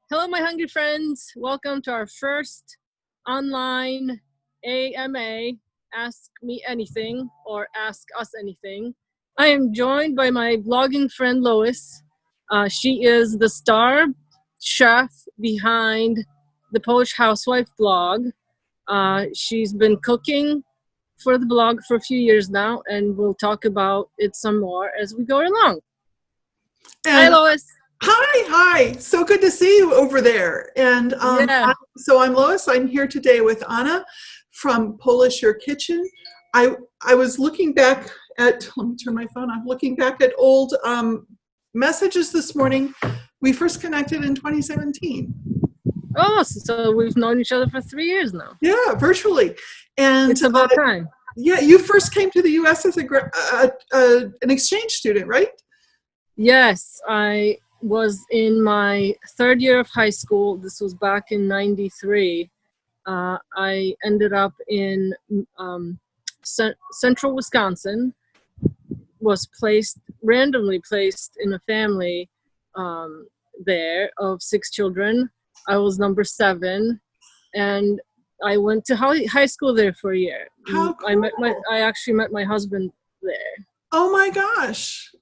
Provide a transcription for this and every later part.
Hello, my hungry friends. Welcome to our first online AMA, Ask Me Anything or Ask Us Anything. I am joined by my blogging friend Lois. She is the star chef behind the Polish Housewife blog. She's been cooking for the blog for a few years now, and we'll talk about it some more as we go along. Hi, And Lois. hi. So good to see you over there. And Yeah. I'm Lois. I'm here today with Anna from Polish Your Kitchen. I was looking back at, let me turn my phone on, looking back at old messages this morning. We first connected in 2017. Oh, so we've known each other for 3 years now. Yeah, virtually. And It's about time. yeah, you first came to the U.S. as an exchange student, right? Yes, I was in my third year of high school. This was back in '93. I ended up in central Wisconsin, was randomly placed in a family there of 6 children. I was number 7, and I went to high school there for a year. How cool. I actually met my husband there. Oh my gosh.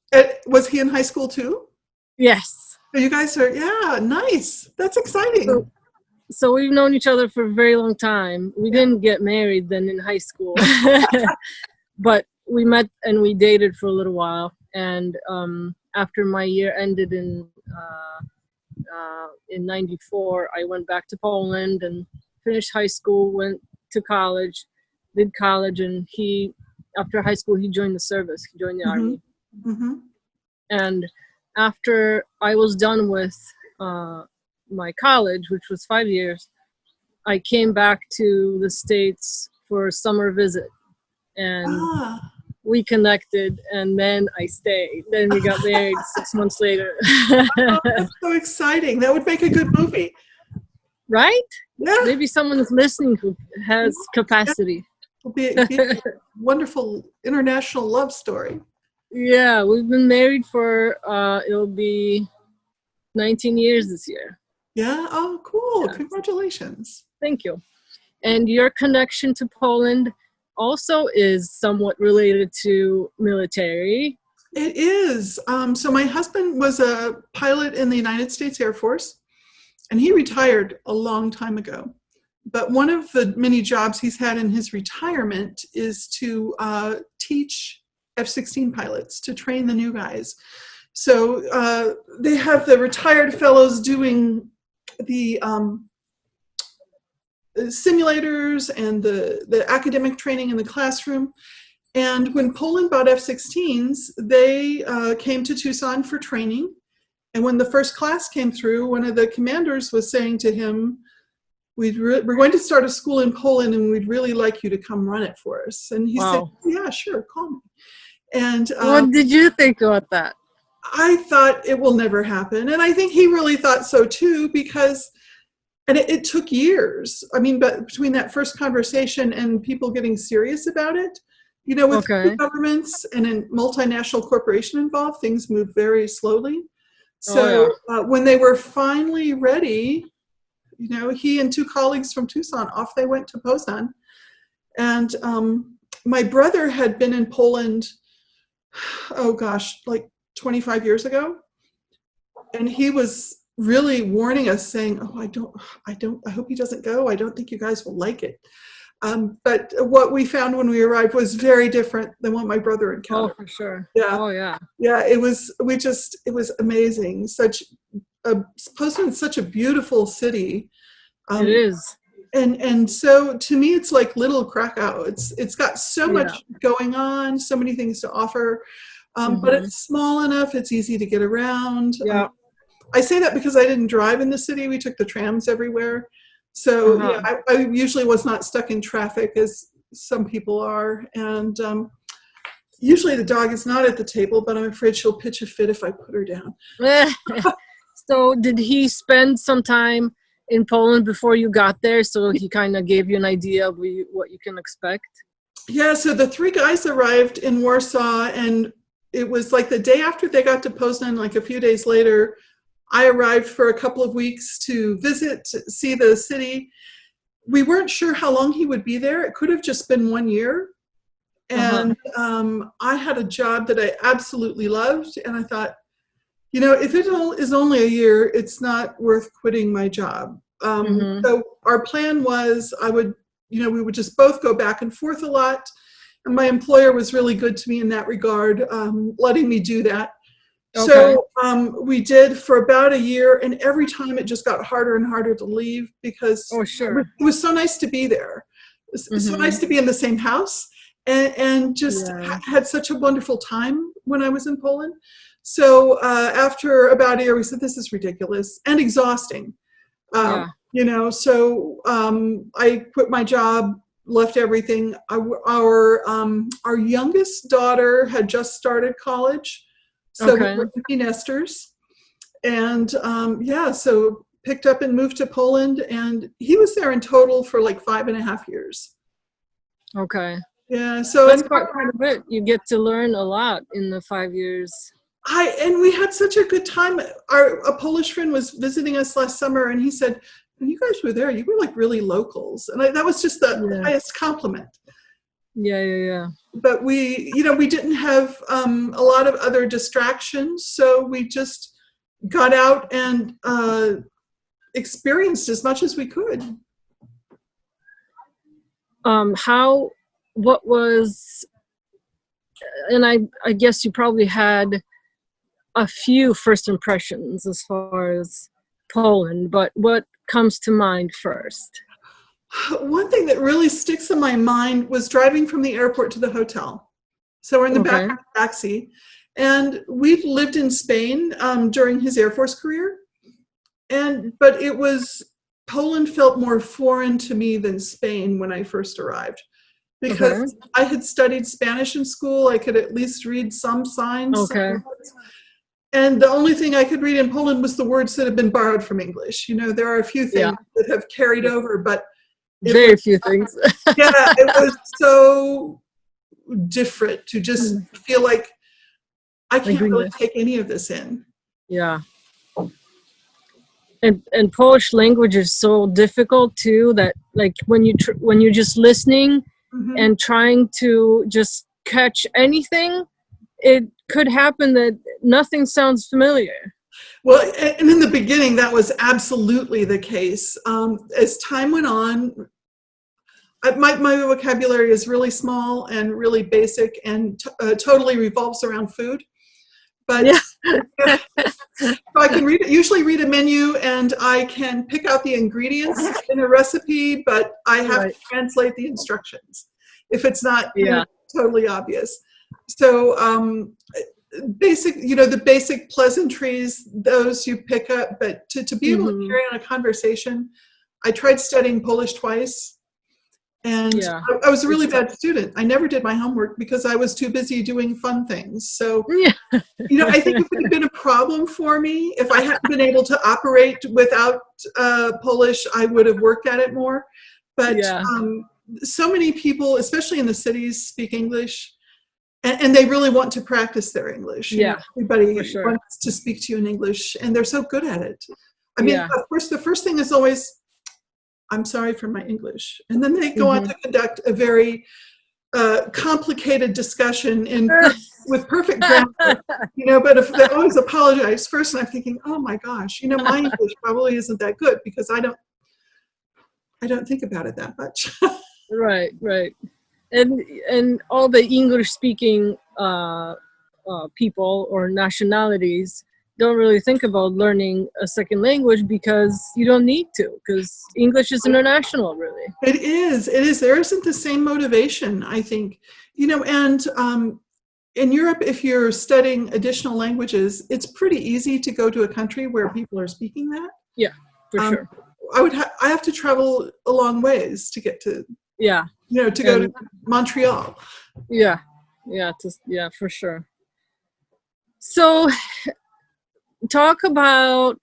Was he in high school too? Yes. So you guys are, yeah, nice. That's exciting. So we've known each other for a very long time. We didn't get married then in high school, but we met and we dated for a little while. And after my year ended in '94, I went back to Poland and finished high school, went to college, did college, and after high school, he joined the service. He joined the Army. Mm-hmm. And after I was done with my college, which was 5 years, I came back to the States for a summer visit. And we connected, and then I stayed. Then we got married 6 months later. Oh, that's so exciting. That would make a good movie. Right? Yeah. Maybe someone is listening who has capacity. It'll be a wonderful international love story. Yeah, we've been married for, it'll be 19 years this year. Yeah? Oh, cool. Yeah. Congratulations. Thank you. And your connection to Poland also is somewhat related to military. It is. So my husband was a pilot in the United States Air Force, and he retired a long time ago. But one of the many jobs he's had in his retirement is to teach F-16 pilots, to train the new guys. So they have the retired fellows doing the simulators and the academic training in the classroom. And when Poland bought F-16s, they came to Tucson for training. And when the first class came through, one of the commanders was saying to him, we're going to start a school in Poland, and we'd really like you to come run it for us. And he said, yeah, sure, call me. And what did you think about that? I thought it will never happen. And I think he really thought so too, because, and it took years. I mean, but between that first conversation and people getting serious about it, you know, with two governments and a multinational corporation involved, things move very slowly. So when they were finally ready, you know, he and 2 colleagues from Tucson, off they went to Poznan. And my brother had been in Poland, oh gosh, like 25 years ago. And he was really warning us, saying, oh, I hope he doesn't go. I don't think you guys will like it. But what we found when we arrived was very different than what my brother encountered. Oh, for sure. Yeah. Oh, yeah. Yeah, it was amazing. Poznan's such a beautiful city. It is. And so to me, it's like little Krakow. It's got so much going on, so many things to offer, but it's small enough. It's easy to get around. Yeah. I say that because I didn't drive in the city. We took the trams everywhere. So I usually was not stuck in traffic as some people are. And usually the dog is not at the table, but I'm afraid she'll pitch a fit if I put her down. So did he spend some time in Poland before you got there, so he kind of gave you an idea of what you can expect? Yeah, so the 3 guys arrived in Warsaw, and it was like the day after they got to Poznan, like a few days later, I arrived for a couple of weeks to visit, see the city. We weren't sure how long he would be there. It could have just been 1 year. And I had a job that I absolutely loved. And I thought, if it is only a year, it's not worth quitting my job. So our plan was we would just both go back and forth a lot. And my employer was really good to me in that regard, letting me do that. Okay. So we did for about a year, and every time it just got harder and harder to leave because it was so nice to be there. It was so nice to be in the same house and just had such a wonderful time when I was in Poland. So after about a year, we said, this is ridiculous and exhausting. So I quit my job, left everything. Our youngest daughter had just started college. So we were empty nesters. And so picked up and moved to Poland. And he was there in total for like 5.5 years. Okay. Yeah. So that's quite a bit. You get to learn a lot in the 5 years. And we had such a good time. A Polish friend was visiting us last summer, and he said, when you guys were there, you were like really locals. And that was just the highest compliment. Yeah. But we didn't have a lot of other distractions. So we just got out and experienced as much as we could. What was, and I guess you probably had a few first impressions as far as Poland, but what comes to mind first? One thing that really sticks in my mind was driving from the airport to the hotel. So we're in the backseat, and we lived in Spain during his Air Force career, but Poland felt more foreign to me than Spain when I first arrived, because I had studied Spanish in school. I could at least read some signs. And the only thing I could read in Poland was the words that have been borrowed from English. There are a few things that have carried over, but very few things. It was so different to just feel like I can't really take any of this in. Yeah. And Polish language is so difficult too, that like when you're just listening and trying to just catch anything, it could happen that nothing sounds familiar. Well, and in the beginning, that was absolutely the case. As time went on, my vocabulary is really small and really basic and totally revolves around food. But so I can usually read a menu, and I can pick out the ingredients in a recipe, but I have to translate the instructions if it's not totally obvious. So the basic pleasantries, those you pick up, but to be able to carry on a conversation, I tried studying Polish twice. And I was a really bad student. I never did my homework because I was too busy doing fun things. So, I think it would have been a problem for me if I hadn't been able to operate without Polish. I would have worked at it more. But so many people, especially in the cities, speak English, and they really want to practice their English. Everybody wants to speak to you in English, and they're so good at it. I mean, of course, the first thing is always, I'm sorry for my English. And then they go on to conduct a very complicated discussion with perfect grammar, but if they always apologize first, and I'm thinking, oh my gosh, my English probably isn't that good because I don't think about it that much. Right. And all the English speaking people or nationalities don't really think about learning a second language because you don't need to, because English is international, really. It is. There isn't the same motivation, I think. And in Europe, if you're studying additional languages, it's pretty easy to go to a country where people are speaking that. Yeah, for sure. I have to travel a long ways to get to, to go to Montreal. Yeah, for sure. So, talk about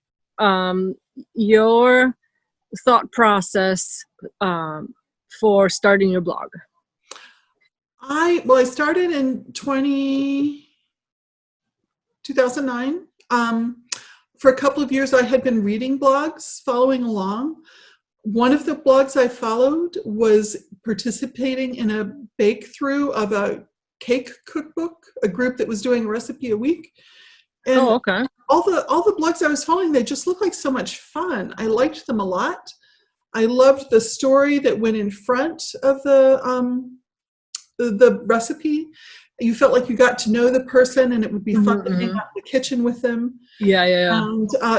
your thought process for starting your blog. I started in 2009. for a couple of years, I had been reading blogs, following along. One of the blogs I followed was participating in a bake through of a cake cookbook, a group that was doing a recipe a week. And Oh, okay. all the blogs I was following, they just looked like so much fun. I liked them a lot. I loved the story that went in front of the recipe. You felt like you got to know the person, and it would be fun to hang out in the kitchen with them. Yeah, yeah, yeah.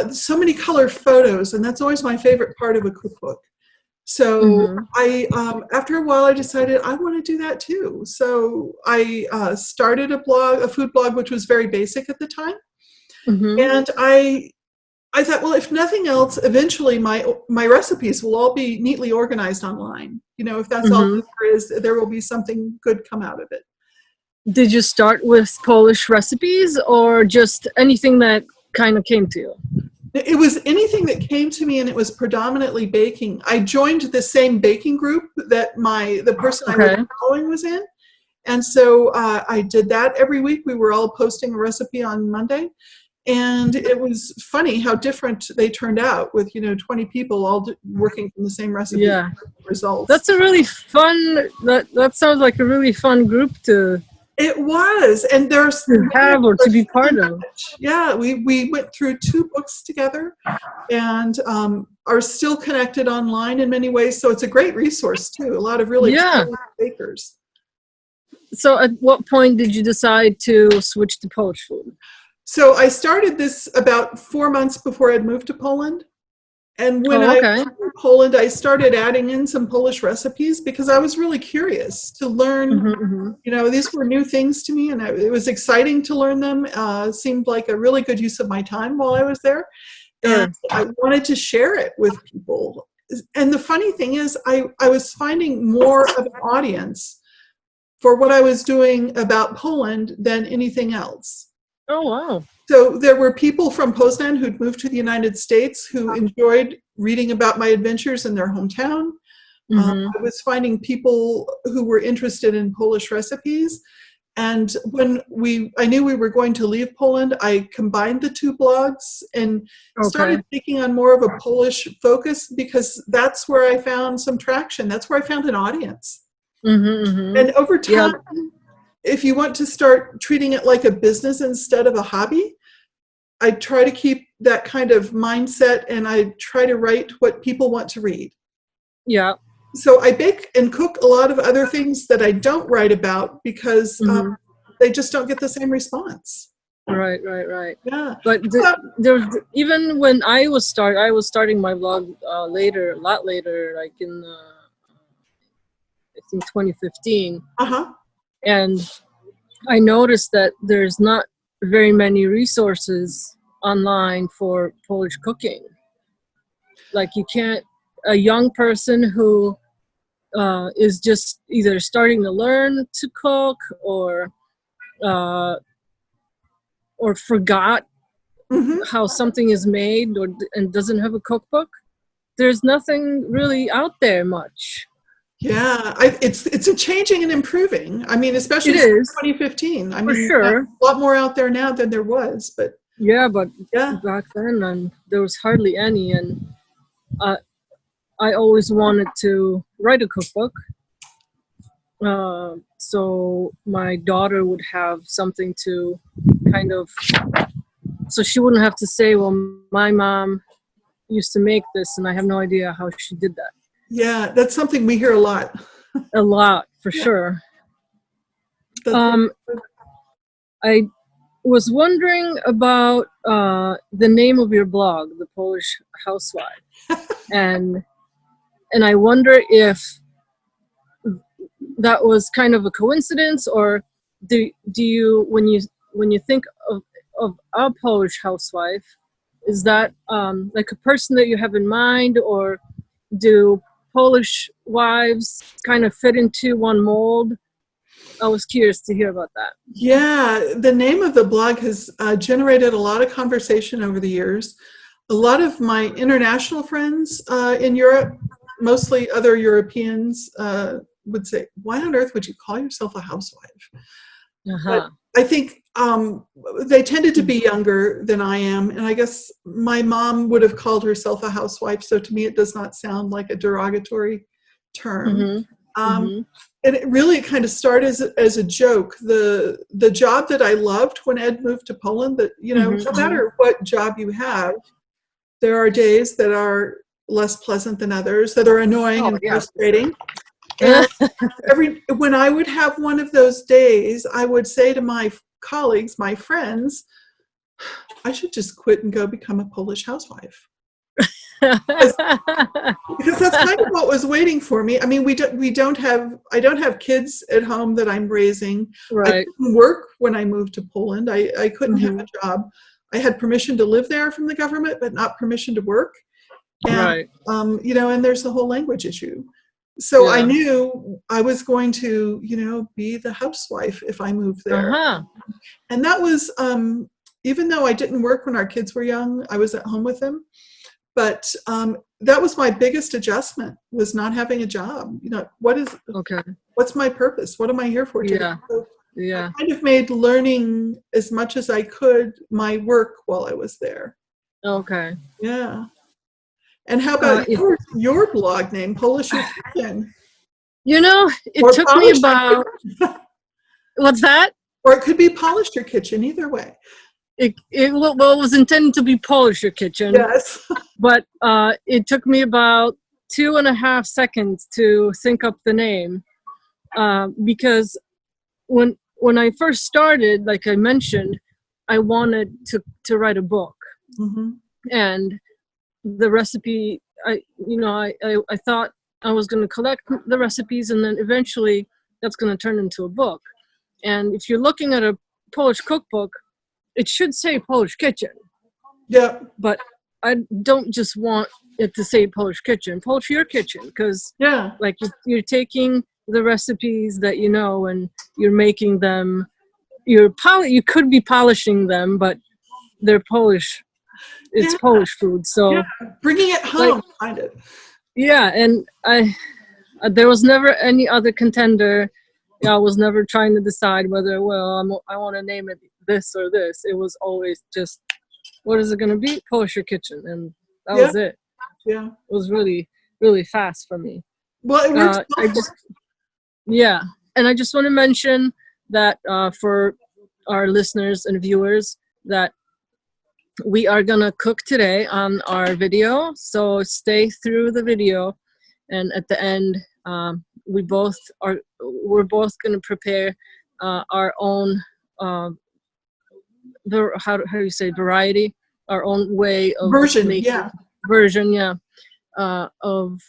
And so many color photos, and that's always my favorite part of a cookbook. So I, after a while, I decided I want to do that too. So I started a food blog, which was very basic at the time. And I thought, well, if nothing else, eventually my recipes will all be neatly organized online. You know, if that's all there is, there will be something good come out of it. Did you start with Polish recipes or just anything that kind of came to you? It was anything that came to me, and it was predominantly baking. I joined the same baking group that the person I was following was in. And so I did that every week. We were all posting a recipe on Monday. And it was funny how different they turned out with, 20 people all working from the same recipe. Yeah. Results. That's a really fun, that sounds like a really fun group to It was, and there's to have or to be part of. Yeah, we went through 2 books together, and are still connected online in many ways. So it's a great resource too. A lot of really talented bakers. So, at what point did you decide to switch to Polish food? So I started this about 4 months before I'd moved to Poland. And when I moved to Poland, I started adding in some Polish recipes because I was really curious to learn. These were new things to me, and it was exciting to learn them. Seemed like a really good use of my time while I was there. And I wanted to share it with people. And the funny thing is, I was finding more of an audience for what I was doing about Poland than anything else. Oh, wow. So there were people from Poznan who'd moved to the United States who enjoyed reading about my adventures in their hometown. I was finding people who were interested in Polish recipes. And when I knew we were going to leave Poland, I combined the 2 blogs and started taking on more of a Polish focus because that's where I found some traction. That's where I found an audience. And over time, if you want to start treating it like a business instead of a hobby, I try to keep that kind of mindset, and I try to write what people want to read. Yeah. So I bake and cook a lot of other things that I don't write about because they just don't get the same response. Right. Yeah. But there's even when I was starting my blog a lot later, like in I think 2015. And I noticed that there's not very many resources online for Polish cooking. Like a young person who is just either starting to learn to cook or forgot how something is made and doesn't have a cookbook. There's nothing really out there much. Yeah, it's a changing and improving. I mean, especially since 2015. I mean, for sure, a lot more out there now than there was. But back then, there was hardly any, and I always wanted to write a cookbook, so my daughter would have something to so she wouldn't have to say, "Well, my mom used to make this, and I have no idea how she did that." Yeah, that's something we hear a lot. A lot, for sure. I was wondering about the name of your blog, The Polish Housewife, and I wonder if that was kind of a coincidence, or do you when you think of a Polish housewife, is that like a person that you have in mind, or do Polish wives kind of fit into one mold? I was curious to hear about that. Yeah, the name of the blog has generated a lot of conversation over the years. A lot of my international friends in Europe, mostly other Europeans, would say, "Why on earth would you call yourself a housewife?" But I think they tended to be younger than I am, and I guess my mom would have called herself a housewife. So to me, it does not sound like a derogatory term. Mm-hmm. Mm-hmm. And it really kind of started as a joke. The job that I loved when Ed moved to Poland, that, you know, Mm-hmm. no matter what job you have, there are days that are less pleasant than others, that are annoying Oh and yeah. frustrating. And when I would have one of those days, I would say to my colleagues, my friends, I should just quit and go become a Polish housewife. Because that's kind of what was waiting for me. I mean, I don't have kids at home that I'm raising. I Right. couldn't work when I moved to Poland. I couldn't have Mm-hmm. a job. I had permission to live there from the government, but not permission to work. And, Right. you know, and there's the whole language issue. So I Yeah. knew I was going to, you know, be the housewife if I moved there. Uh-huh. And that was, even though I didn't work when our kids were young, I was at home with them. But that was my biggest adjustment, was not having a job. You know, Okay. what's my purpose? What am I here for today? Yeah. So Yeah. I kind of made learning as much as I could my work while I was there. Okay. Yeah. And how about your blog name, Polish Your Kitchen? You know, it Or took me Polish Your about, Kitchen. what's that? Or it could be Polish Your Kitchen, either way. It was intended to be Polish Your Kitchen, Yes. but it took me about 2.5 seconds to think up the name, because when I first started, like I mentioned, I wanted to write a book, Mm-hmm. and the recipe, I thought I was going to collect the recipes, and then eventually that's going to turn into a book. And if you're looking at a Polish cookbook, it should say Polish Kitchen, Yeah. but I don't just want it to say Polish Kitchen, Polish Your Kitchen, because Yeah. like you're taking the recipes that you know and you're making them. You could be polishing them, but they're Polish. It's Yeah. Polish food, so Yeah. Bringing it home, like, kind of. yeah. And there was never any other contender. I was never trying to decide whether, I want to name it this or this. It was always just, what is it going to be? Polish Your Kitchen, and that Yeah. was it. Yeah. It was really, really fast for me. Well, it works Yeah, and I just want to mention that for our listeners and viewers, that we are gonna cook today on our video, so stay through the video, and at the end, we're both gonna prepare our own how do you say variety, our own way of version. making Yeah. version, yeah, of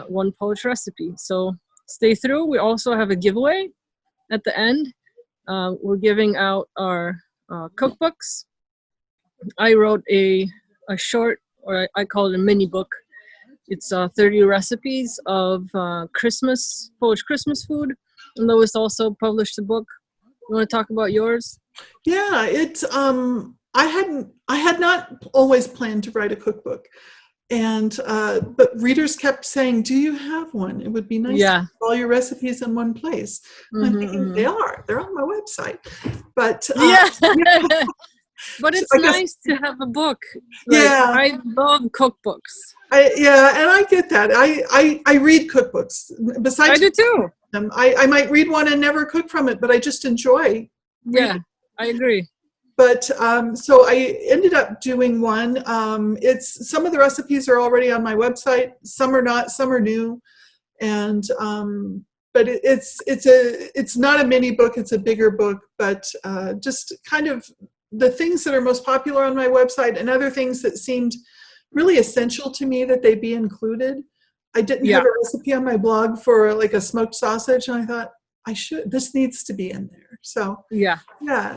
one Polish recipe. So stay through. We also have a giveaway at the end. We're giving out our cookbooks. I wrote a short, or I call it a mini book. It's 30 recipes of Polish Christmas food. And Lois also published a book. You want to talk about yours? Yeah, it's I had not always planned to write a cookbook. And but readers kept saying, "Do you have one? It would be nice to have all your recipes in one place." I'm thinking they're on my website. But yeah. But it's nice to have a book. Like, yeah, I love cookbooks. and I get that. I read cookbooks. Besides, I do too. I might read one and never cook from it, but I just enjoy reading. Yeah, I agree. But so I ended up doing one. It's some of the recipes are already on my website. Some are not. Some are new, and but it's not a mini book. It's a bigger book. But just kind of the things that are most popular on my website, and other things that seemed really essential to me that they be included. I didn't have a recipe on my blog for like a smoked sausage, and I thought this needs to be in there. So yeah,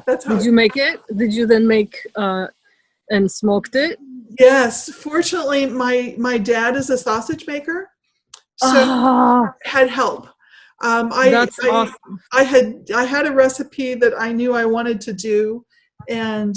that's how. Did you make it? Did you then make and smoked it? Yes, fortunately, my dad is a sausage maker, so had help. That's awesome. I had a recipe that I knew I wanted to do, and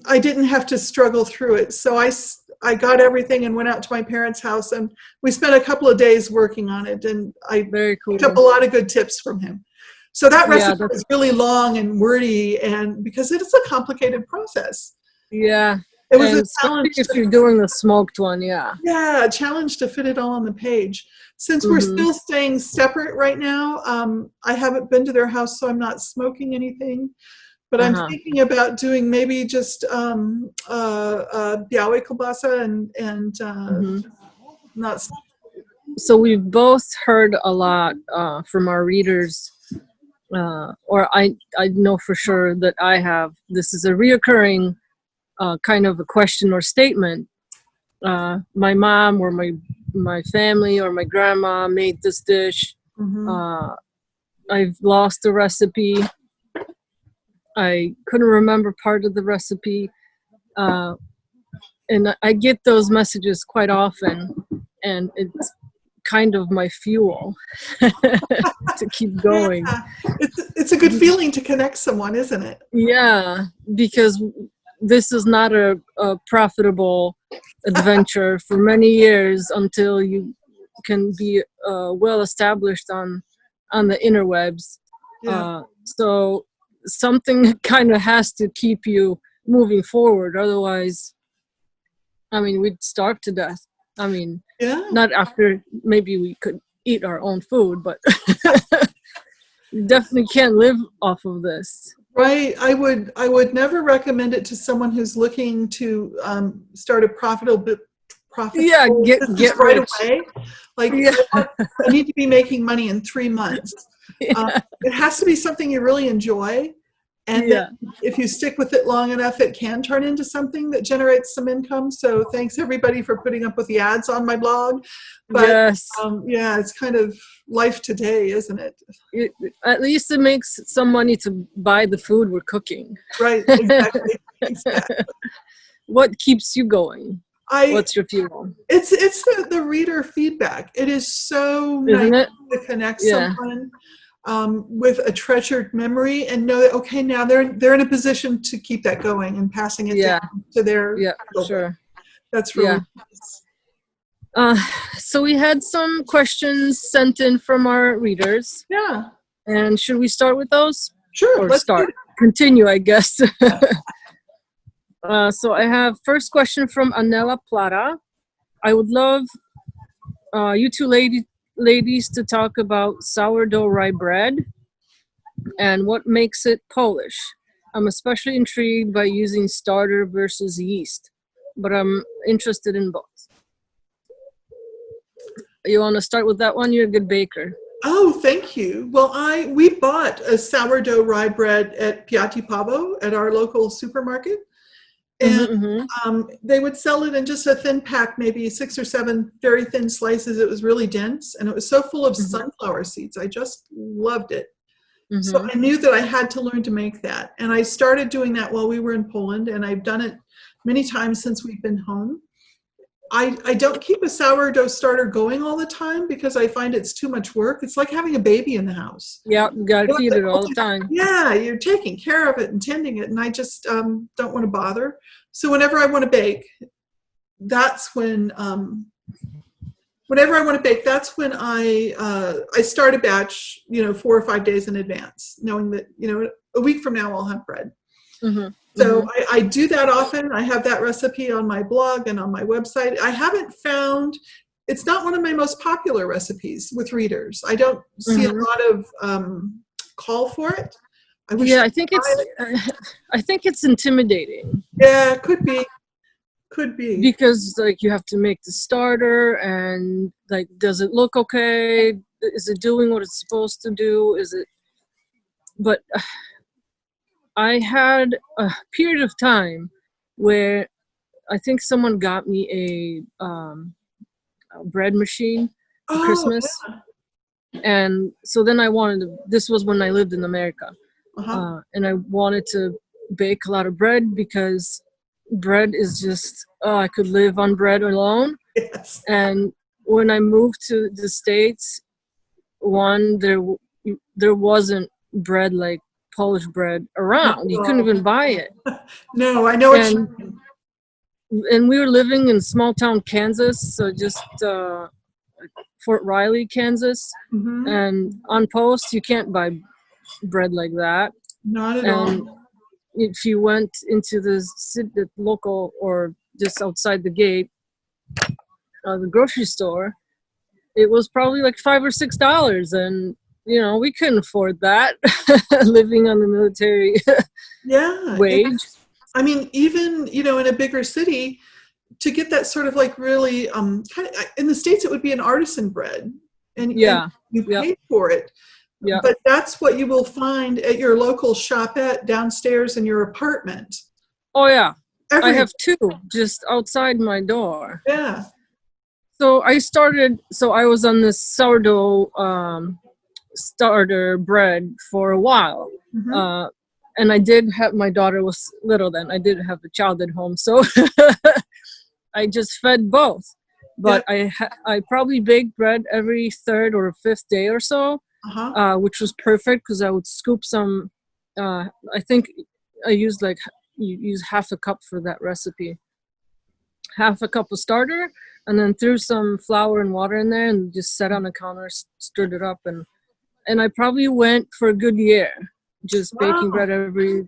I didn't have to struggle through it. So I got everything and went out to my parents' house, and we spent a couple of days working on it, and I Very cool. picked up a lot of good tips from him. So that Yeah, recipe was really long and wordy, and because it is a complicated process. yeah. It was a And especially challenge if to, you're doing the smoked one, yeah. yeah, a challenge to fit it all on the page. Since we're Mm-hmm. still staying separate right now, I haven't been to their house, so I'm not smoking anything. But I'm Uh-huh. thinking about doing maybe just białej kielbasa and Mm-hmm. not. So we've both heard a lot from our readers, or I know for sure that I have. This is a reoccurring kind of a question or statement. My mom or my family or my grandma made this dish. Mhm. Uh, I've lost the recipe. I couldn't remember part of the recipe. Uh, and I get those messages quite often, and it's kind of my fuel to keep going. Yeah, it's a good feeling to connect someone, isn't it? Yeah, because this is not a profitable adventure for many years until you can be well established on the interwebs. Yeah. So something kind of has to keep you moving forward. Otherwise, I mean, we'd starve to death. I mean, Yeah. not after maybe we could eat our own food, but you definitely can't live off of this. Right. I would never recommend it to someone who's looking to start a Yeah, profitable business get right rich. away. Like Yeah, I need to be making money in 3 months. yeah, It has to be something you really enjoy, and then yeah. if you stick with it long enough, it can turn into something that generates some income. So thanks everybody for putting up with the ads on my blog. But Yes. yeah, it's kind of life today, isn't it? It, at least it makes some money to buy the food we're cooking. Right. Exactly. Exactly. What keeps you going? I What's your fuel? It's the reader feedback. It is so nice Isn't it? to connect Yeah, someone with a treasured memory and know that okay, now they're in a position to keep that going and passing it down yeah, to their yeah, for children. sure. That's really Yeah. nice. Uh, so we had some questions sent in from our readers, Yeah, and should we start with those sure. or Let's do start? it. Continue, I guess. So I have first question from Anela Plata. I would love you two ladies to talk about sourdough rye bread and what makes it Polish. I'm especially intrigued by using starter versus yeast, but I'm interested in both. You want to start with that one? You're a good baker. Oh, thank you. Well, we bought a sourdough rye bread at Piatti Pavo at our local supermarket. And Mm-hmm, mm-hmm, they would sell it in just a thin pack, maybe 6 or 7 very thin slices. It was really dense, and it was so full of mm-hmm, sunflower seeds. I just loved it. So mm-hmm. I knew that I had to learn to make that. And I started doing that while we were in Poland, and I've done it many times since we've been home. I don't keep a sourdough starter going all the time because I find it's too much work. It's like having a baby in the house. Yeah, you gotta You know, feed it's it like, all the time. yeah, you're taking care of it and tending it, and I just don't want to bother. So whenever I want to bake, that's when whenever I want to bake, that's when I start a batch, 4 or 5 days in advance, knowing that a week from now I'll have bread. Mm-hmm, So mm-hmm. I do that often. I have that recipe on my blog and on my website. I haven't found it's not one of my most popular recipes with readers. I don't see a Mm-hmm. lot of call for it. I wish Yeah, they tried it. I think it's intimidating Yeah, could be. because like you have to make the starter and like, does it look okay? Is it doing what it's supposed to do? Is it? But I had a period of time where I think someone got me a bread machine for Oh, Christmas, and so then I wanted to. This was when I lived in America, uh-huh. and I wanted to bake a lot of bread because bread is just I could live on bread alone. Yes. And when I moved to the States, one there wasn't bread like Polish bread around. You couldn't No, even buy it. no, I know what you And mean. we were living in small town Kansas, so just Fort Riley, Kansas. Mhm. And on post, you can't buy bread like that. Not at And all. if you went into the local or just outside the gate, the grocery store, it was probably like $5 or $6, and we couldn't afford that living on the military Yeah. wage. I mean, even, in a bigger city, to get that sort of like really kind of in the States, it would be an artisan bread, and Yeah. you Yep. pay for it. Yeah. But that's what you will find at your local shopette downstairs in your apartment. Oh yeah. I Every have two just outside my door. yeah. So I was on this sourdough starter bread for a while. Mm-hmm. And I did have, my daughter was little then. I did have a child at home. So I just fed both. But Yeah. I probably baked bread every third or fifth day or so, Uh-huh. which was perfect because I would scoop some. I think I used you use half a cup for that recipe. Half a cup of starter, and then threw some flour and water in there, and just set on the counter, stirred it up, and I probably went for a good year, just baking Wow. bread every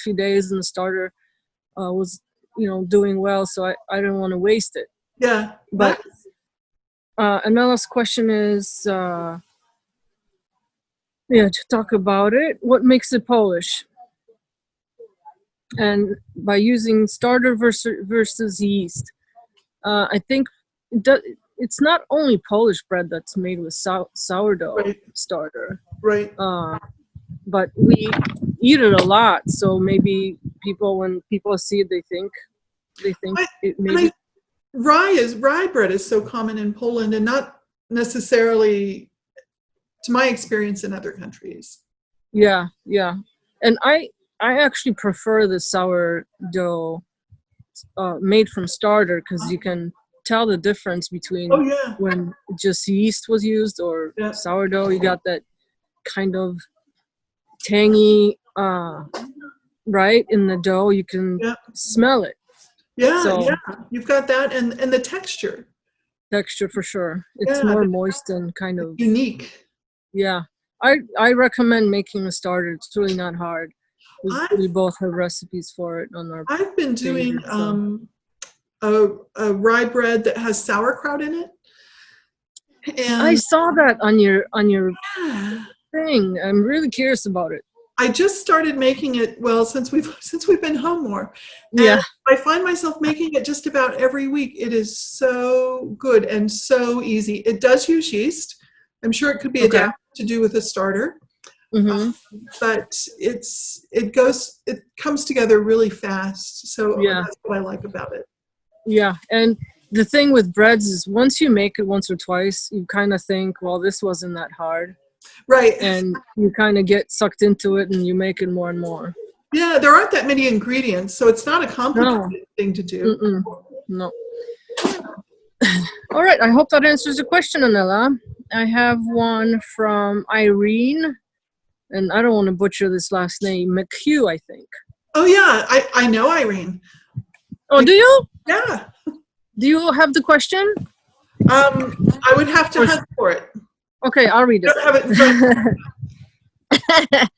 few days, and the starter was doing well, so I didn't want to waste it. Yeah. But another question is, to talk about it. What makes it Polish? And by using starter versus yeast, I think it's not only Polish bread that's made with sourdough Right. starter, Right. but we eat it a lot. So maybe when people see it, they think it maybe. Rye bread is so common in Poland, and not necessarily, to my experience, in other countries. Yeah, and I actually prefer the sourdough made from starter, because you can tell the difference between Oh yeah. when just yeast was used or Yeah. sourdough. You got that kind of tangy, right, in the dough. You can Yeah. smell it. Yeah. So Yeah. You've got that, and the texture. texture for sure. It's Yeah. more moist and kind of, Unique. yeah. I recommend making a starter. It's really not hard. We I've both have recipes for it on our I've been doing pages. So a rye bread that has sauerkraut in it, I and saw that on your yeah, thing. I'm really curious about it. I just started making it, well, since we've been home more, and Yeah. I find myself making it just about every week. It is so good and so easy. It does use yeast. I'm sure it could be Okay. adapted to do with a starter, Mhm. but it comes together really fast. So Yeah. that's what I like about it. Yeah. And the thing with breads is, once you make it once or twice, you kind of think, well, this wasn't that hard, Right. and you kind of get sucked into it, and you make it more and more. Yeah, there aren't that many ingredients, so it's not a No. complicated thing to do. Mm-mm. No. All right. I hope that answers the question, Anela. I have one from Irene, and I don't want to butcher this last name. McHugh, I think. Oh yeah, I know Irene. Oh, do you? Yeah. Do you have the question? I would have to hunt for it. Okay, I'll read I don't have it in front. it.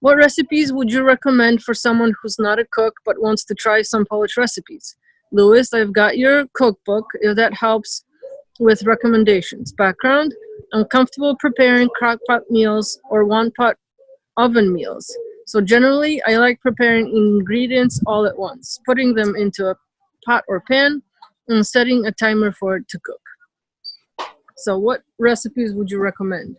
What recipes would you recommend for someone who's not a cook but wants to try some Polish recipes? Lois, I've got your cookbook, if that helps with recommendations. Background: I'm comfortable preparing crock-pot meals or one-pot oven meals. So generally, I like preparing ingredients all at once, putting them into a pot or pan, and setting a timer for it to cook. So what recipes would you recommend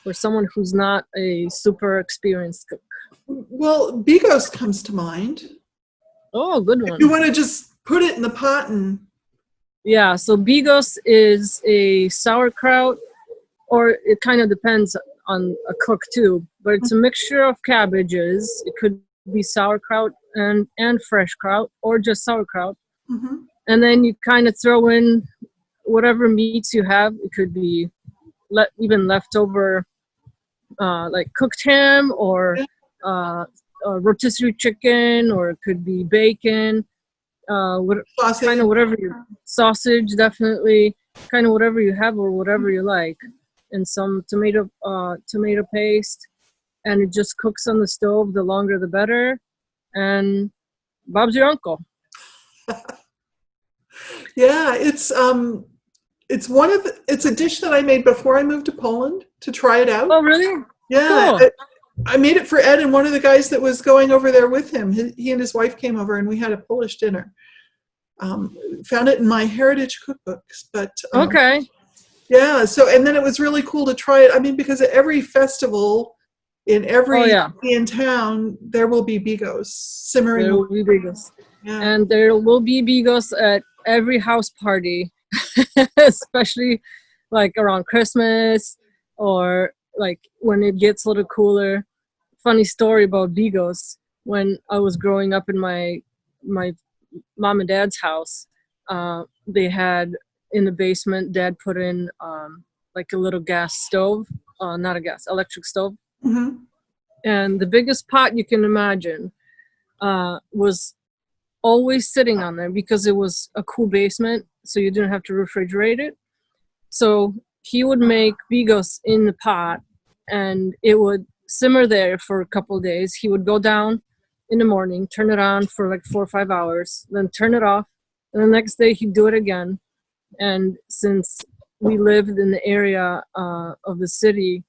for someone who's not a super experienced cook? Well, Bigos comes to mind. Oh, good If you one. want to just put it in the pot and Yeah, so bigos is a sauerkraut, or it kind of depends on a cook too, but it's a mixture of cabbages. It could be sauerkraut and fresh kraut, or just sauerkraut. mhm. And then you kind of throw in whatever meats you have. It could be even leftover, like cooked ham, or Yeah. rotisserie chicken, or it could be bacon. Kind Sausage. of whatever your sausage, definitely, kind of whatever you have or whatever you like, and some tomato paste. and it just cooks on the stove. The longer, the better. And Bob's your uncle. Yeah, it's it's a dish that I made before I moved to Poland to try it out. Oh, really? Yeah, Cool. I made it for Ed and one of the guys that was going over there with him. He and his wife came over and we had a Polish dinner. Found it in my heritage cookbooks, but Okay. yeah. So and then it was really cool to try it. I mean, because at every festival in every in town there will be bigos simmering. There will be bigos. Yeah. And there will be bigos at every house party, especially like around Christmas or like when it gets a little cooler. Funny story about bigos. When I was growing up in my mom and dad's house, they had in the basement, Dad put in like a little gas stove, not a gas, electric stove. Mm-hmm. And the biggest pot you can imagine was always sitting on there because it was a cool basement, so you didn't have to refrigerate it. So he would make bigos in the pot, and it would simmer there for a couple of days. He would go down in the morning, turn it on for like 4 or 5 hours, then turn it off, and the next day he'd do it again. And since we lived in the area of the city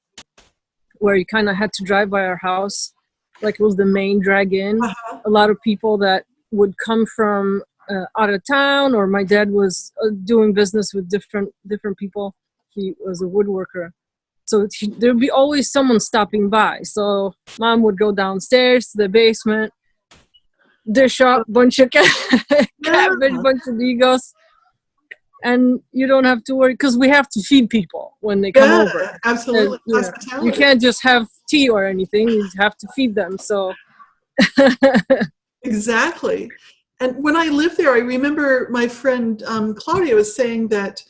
where you kind of had to drive by our house, like it was the main drag-in, a lot of people that would come from out of town, or my dad was doing business with different people. He was a woodworker. So there'd be always someone stopping by. So Mom would go downstairs to the basement, dish up bunch of cabbage, bunch of bigos, and you don't have to worry because we have to feed people when they come over. Absolutely. You can't just have tea or anything. You have to feed them. So exactly. And when I lived there, I remember my friend Claudia was saying that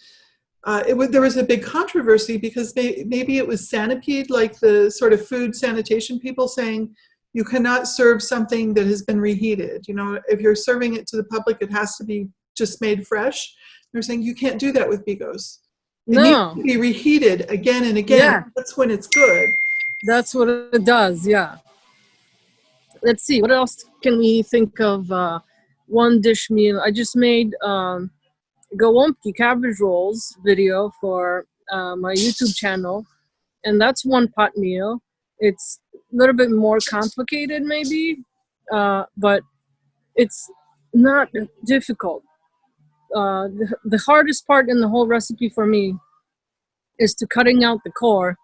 there was a big controversy because maybe it was Sanipede, like the sort of food sanitation people, saying you cannot serve something that has been reheated. You know, if you're serving it to the public, it has to be just made fresh. They're saying you can't do that with bigos. It needs to be reheated again and again. Yeah. That's when it's good. That's what it does, yeah. Let's see, what else can we think of? One dish meal. I just made gołąbki cabbage rolls video for my YouTube channel, and that's one pot meal. It's a little bit more complicated maybe, but it's not difficult. The hardest part in the whole recipe for me is to cutting out the core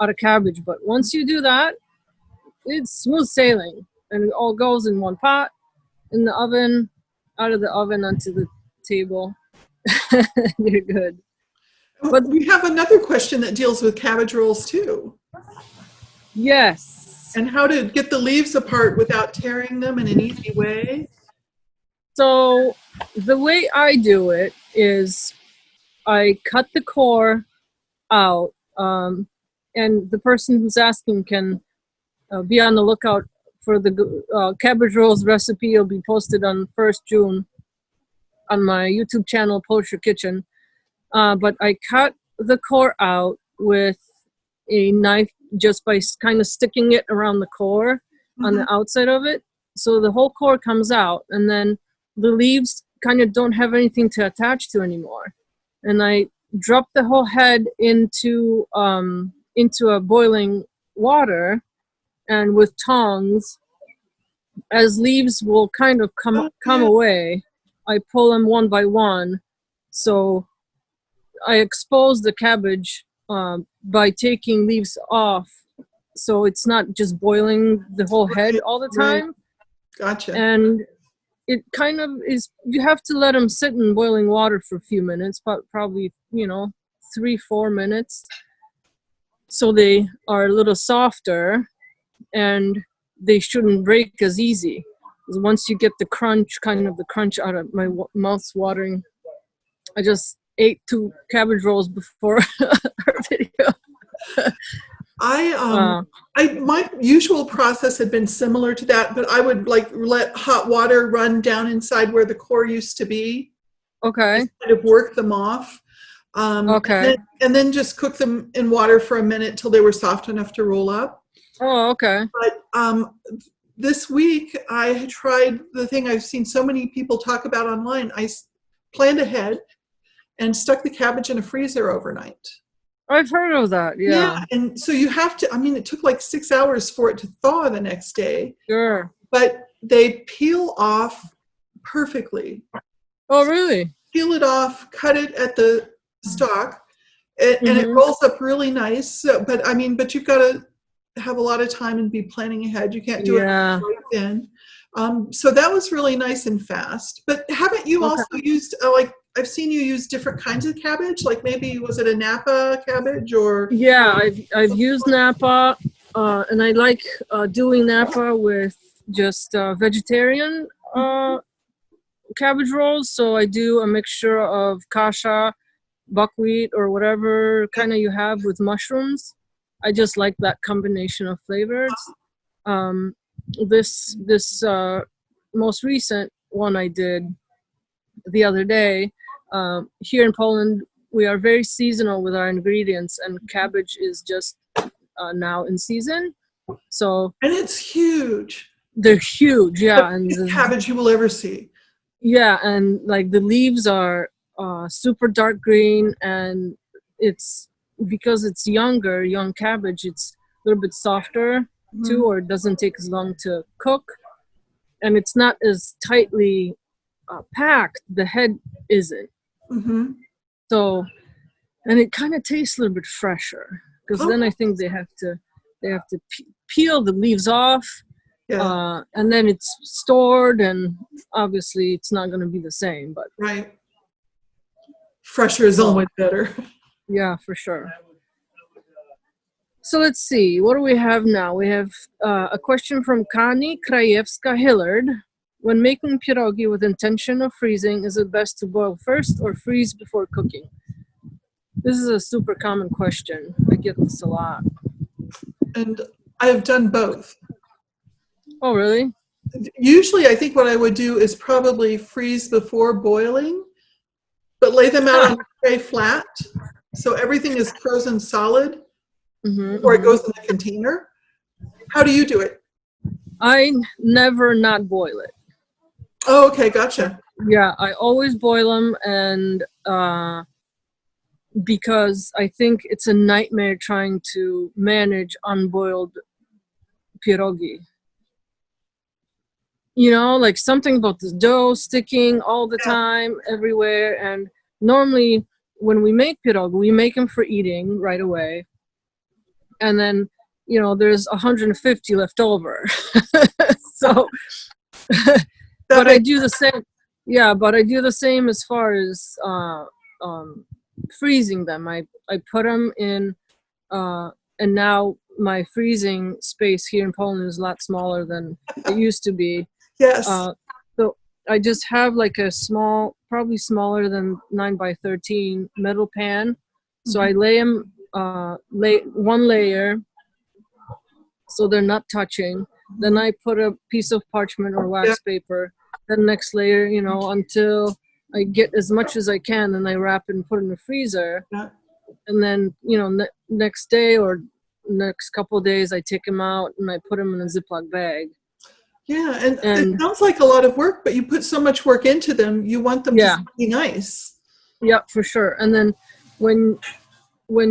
out of cabbage, but once you do that, it's smooth sailing, and it all goes in one pot in the oven, out of the oven onto the table. You're good. But we have another question that deals with cabbage rolls too. Yes. And how to get the leaves apart without tearing them in an easy way. So the way I do it is I cut the core out, and the person who's asking can be on the lookout for the cabbage rolls recipe. It'll be posted on 1st June on my YouTube channel, Polish Kitchen. But I cut the core out with a knife just by kind of sticking it around the core on the outside of it. So the whole core comes out, and then the leaves kind of don't have anything to attach to anymore. And I drop the whole head into a boiling water, and with tongs, as leaves will kind of come away, I pull them one by one. So I expose the cabbage by taking leaves off, so it's not just boiling the whole head all the time. Gotcha. And it kind of is, you have to let them sit in boiling water for a few minutes, but probably 3-4 minutes, so they are a little softer and they shouldn't break as easy. Because once you get the crunch out of my mouth's watering. I just ate 2 cabbage rolls before our video. My usual process had been similar to that, but I would let hot water run down inside where the core used to be. Okay. Just kind of work them off. Okay. And then just cook them in water for a minute till they were soft enough to roll up. Oh, okay. But this week I tried the thing I've seen so many people talk about online. Planned ahead and stuck the cabbage in a freezer overnight. I've heard of that. Yeah, Yeah. and so you have to, I mean, it took like 6 hours for it to thaw the next day, Sure. but they peel off perfectly. Oh, really? Peel it off, cut it at the stalk, and it Mm-hmm. rolls up really nice. So, but I mean, but you've got to have a lot of time and be planning ahead. You can't do it Yeah. right then. So that was really nice and fast. But haven't you Okay. also used like I've seen you use different kinds of cabbage? Like maybe was it a Napa cabbage or? Yeah, I've used Napa, and I like doing Napa with just vegetarian cabbage rolls. So I do a mixture of kasha, buckwheat, or whatever kind of you have with mushrooms. I just like that combination of flavors. Um, this most recent one I did the other day. Here in Poland, we are very seasonal with our ingredients, and cabbage is just now in season. So And it's huge. they're huge, The yeah, and biggest cabbage you will ever see. yeah, and like the leaves are super dark green, and it's because it's young cabbage. It's a little bit softer too, or it doesn't take as long to cook, and it's not as tightly packed. The head isn't. Mm-hmm. So, and it kind of tastes a little bit fresher because Oh, then I think they have to peel the leaves off, yeah, and then it's stored, and obviously it's not going to be the same. But right. Fresher is so always better. yeah, for sure. So let's see, what do we have now? We have a question from Kani Krajewska Hillard. When making pierogi with intention of freezing, is it best to boil first or freeze before cooking? This is a super common question. I get this a lot. And I've done both. Oh, really? Usually, I think what I would do is probably freeze before boiling, but lay them out on the tray flat. So everything is frozen solid before it goes in the container. How do you do it? I never not boil it. Oh, okay, gotcha. Yeah, I always boil them, and because I think it's a nightmare trying to manage unboiled pierogi. You know, like something about the dough sticking all the Yeah, time, everywhere. And normally, when we make pierogi, we make them for eating right away, and then there's 150 left over. So, that but I makes do the same. Yeah, but I do the same as far as freezing them. I put them in, and now my freezing space here in Poland is a lot smaller than it used to be. yes. So I just have like a small, probably smaller than 9 by 13 metal pan. So I lay them, lay one layer, so they're not touching. Then I put a piece of parchment or Yeah, wax paper. Then next layer, until I get as much as I can, and I wrap it and put it in the freezer. yeah. And then, next day or next couple of days, I take them out and I put them in a Ziploc bag. Yeah, and it And sounds like a lot of work, but you put so much work into them, you want them to yeah, be nice. yeah, for sure. And then when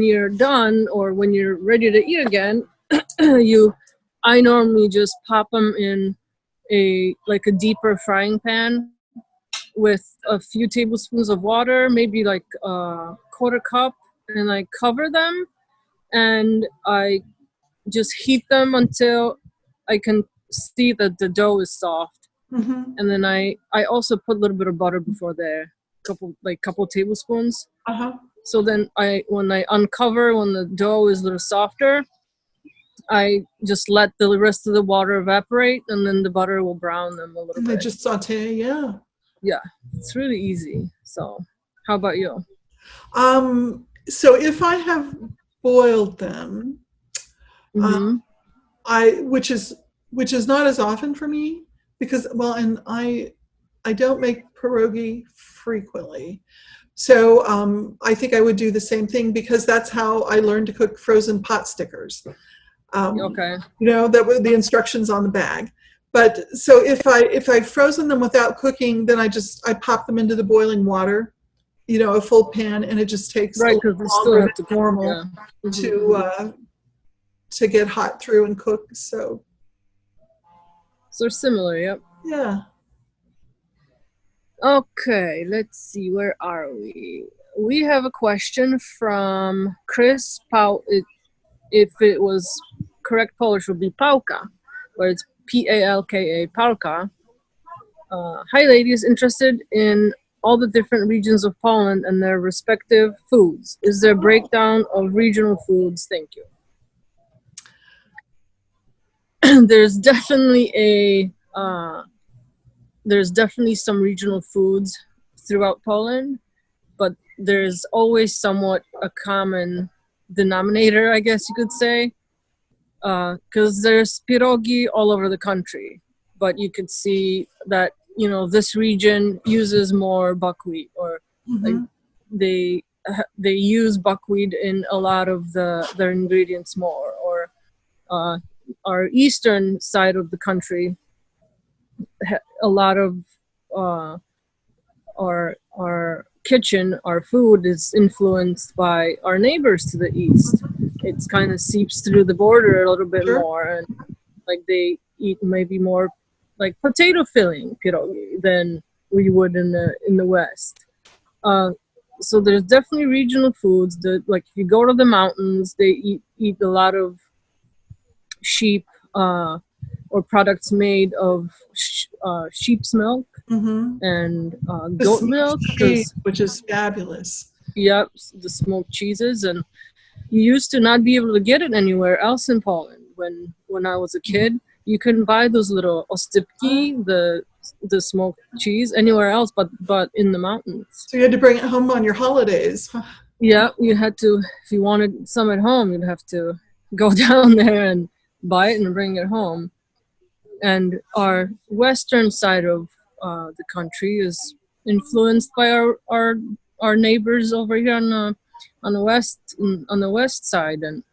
you're done or when you're ready to eat again, I normally just pop them in a deeper frying pan with a few tablespoons of water, maybe like a quarter cup, and I cover them, and I just heat them until I can see that the dough is soft. Mm-hmm. And then I also put a little bit of butter before there, couple tablespoons. Uh-huh. So then when I uncover, when the dough is a little softer, I just let the rest of the water evaporate, and then the butter will brown them a little And they bit. just saute, yeah. Yeah, it's really easy. So, how about you? So if I have boiled them, Mm-hmm. which is not as often for me because and I don't make pierogi frequently. So I think I would do the same thing because that's how I learned to cook frozen pot stickers. Okay. That were the instructions on the bag. But so if I've frozen them without cooking, then I pop them into the boiling water, a full pan, and it just takes a Right, little because we still longer have than to. normal Yeah. Mhm. to get hot through and cook. So So similar. Yep. yeah. Okay, let's see. Where are we? We have a question from Chris Pau. If it was correct Polish, would be Pałka, where it's Palka, Pałka. Hi, ladies. Interested in all the different regions of Poland and their respective foods. Is there a breakdown of regional foods? Thank you. There's definitely some regional foods throughout Poland, but there's always somewhat a common denominator, I guess you could say, because there's pierogi all over the country, but you could see that this region uses more buckwheat, or like Mm-hmm. they use buckwheat in a lot of their ingredients more, or our eastern side of the country, a lot of uh, our kitchen, our food is influenced by our neighbors to the east. It's kind of seeps through the border a little bit Sure. more, and like they eat maybe more like potato filling pierogi than we would in the west. Uh, so there's definitely regional foods that, like, if you go to the mountains, they eat a lot of sheep, or products made of sheep's milk Mm-hmm. and The goat smoked milk, cheese, because which is fabulous. yep, the smoked cheeses. And you used to not be able to get it anywhere else in Poland. When I was a kid, you couldn't buy those little ostypki, the smoked cheese, anywhere else but in the mountains. So you had to bring it home on your holidays. Huh. Yeah, you had to, if you wanted some at home, you'd have to go down there and buy it and bring it home. And our western side of the country is influenced by our neighbors over here on the west side, and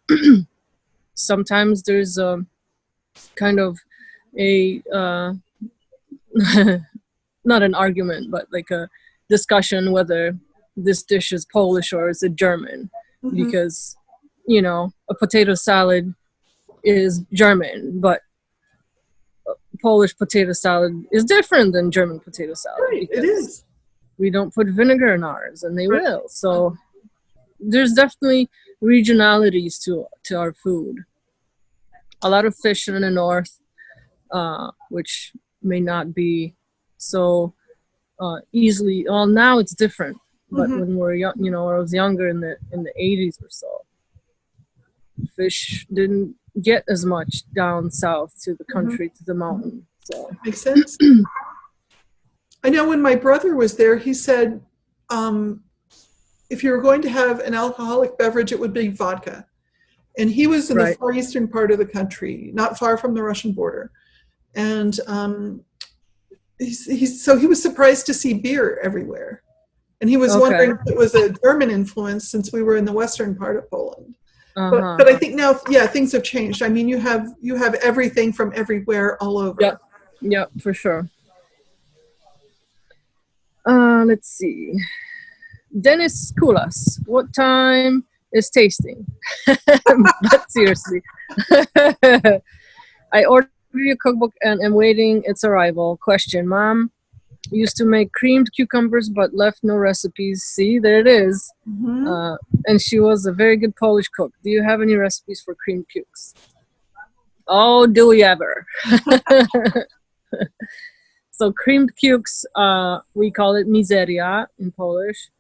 sometimes there's a kind of a not an argument, but like a discussion whether this dish is Polish or is it German, Mm-hmm. because a potato salad is German, but Polish potato salad is different than German potato salad, Right, it because is. we don't put vinegar in ours, and they Right. will. So there's definitely regionalities to our food. A lot of fish in the north, which may not be so easily. Well, now it's different, but Mm-hmm. when we're young, when I was younger in the 80s or so, fish didn't get as much down south to the country, to the mountain. So Makes sense. I know when my brother was there, he said, if you were going to have an alcoholic beverage, it would be vodka. And he was in the right. far eastern part of the country, not far from the Russian border. And so he was surprised to see beer everywhere. And he was Okay. wondering if it was a German influence, since we were in the western part of Poland. Uh-huh. But I think now, yeah, things have changed. I mean, you have everything from everywhere all over. Yep, for sure. Let's see. Dennis Kulas, what time is tasting? But seriously. I ordered your cookbook and am waiting its arrival. Question, Mom used to make creamed cucumbers but left no recipes. See, there it is. Mm-hmm. And she was a very good Polish cook. Do you have any recipes for creamed cukes? Oh, do we ever? So creamed cukes, we call it mizeria in Polish.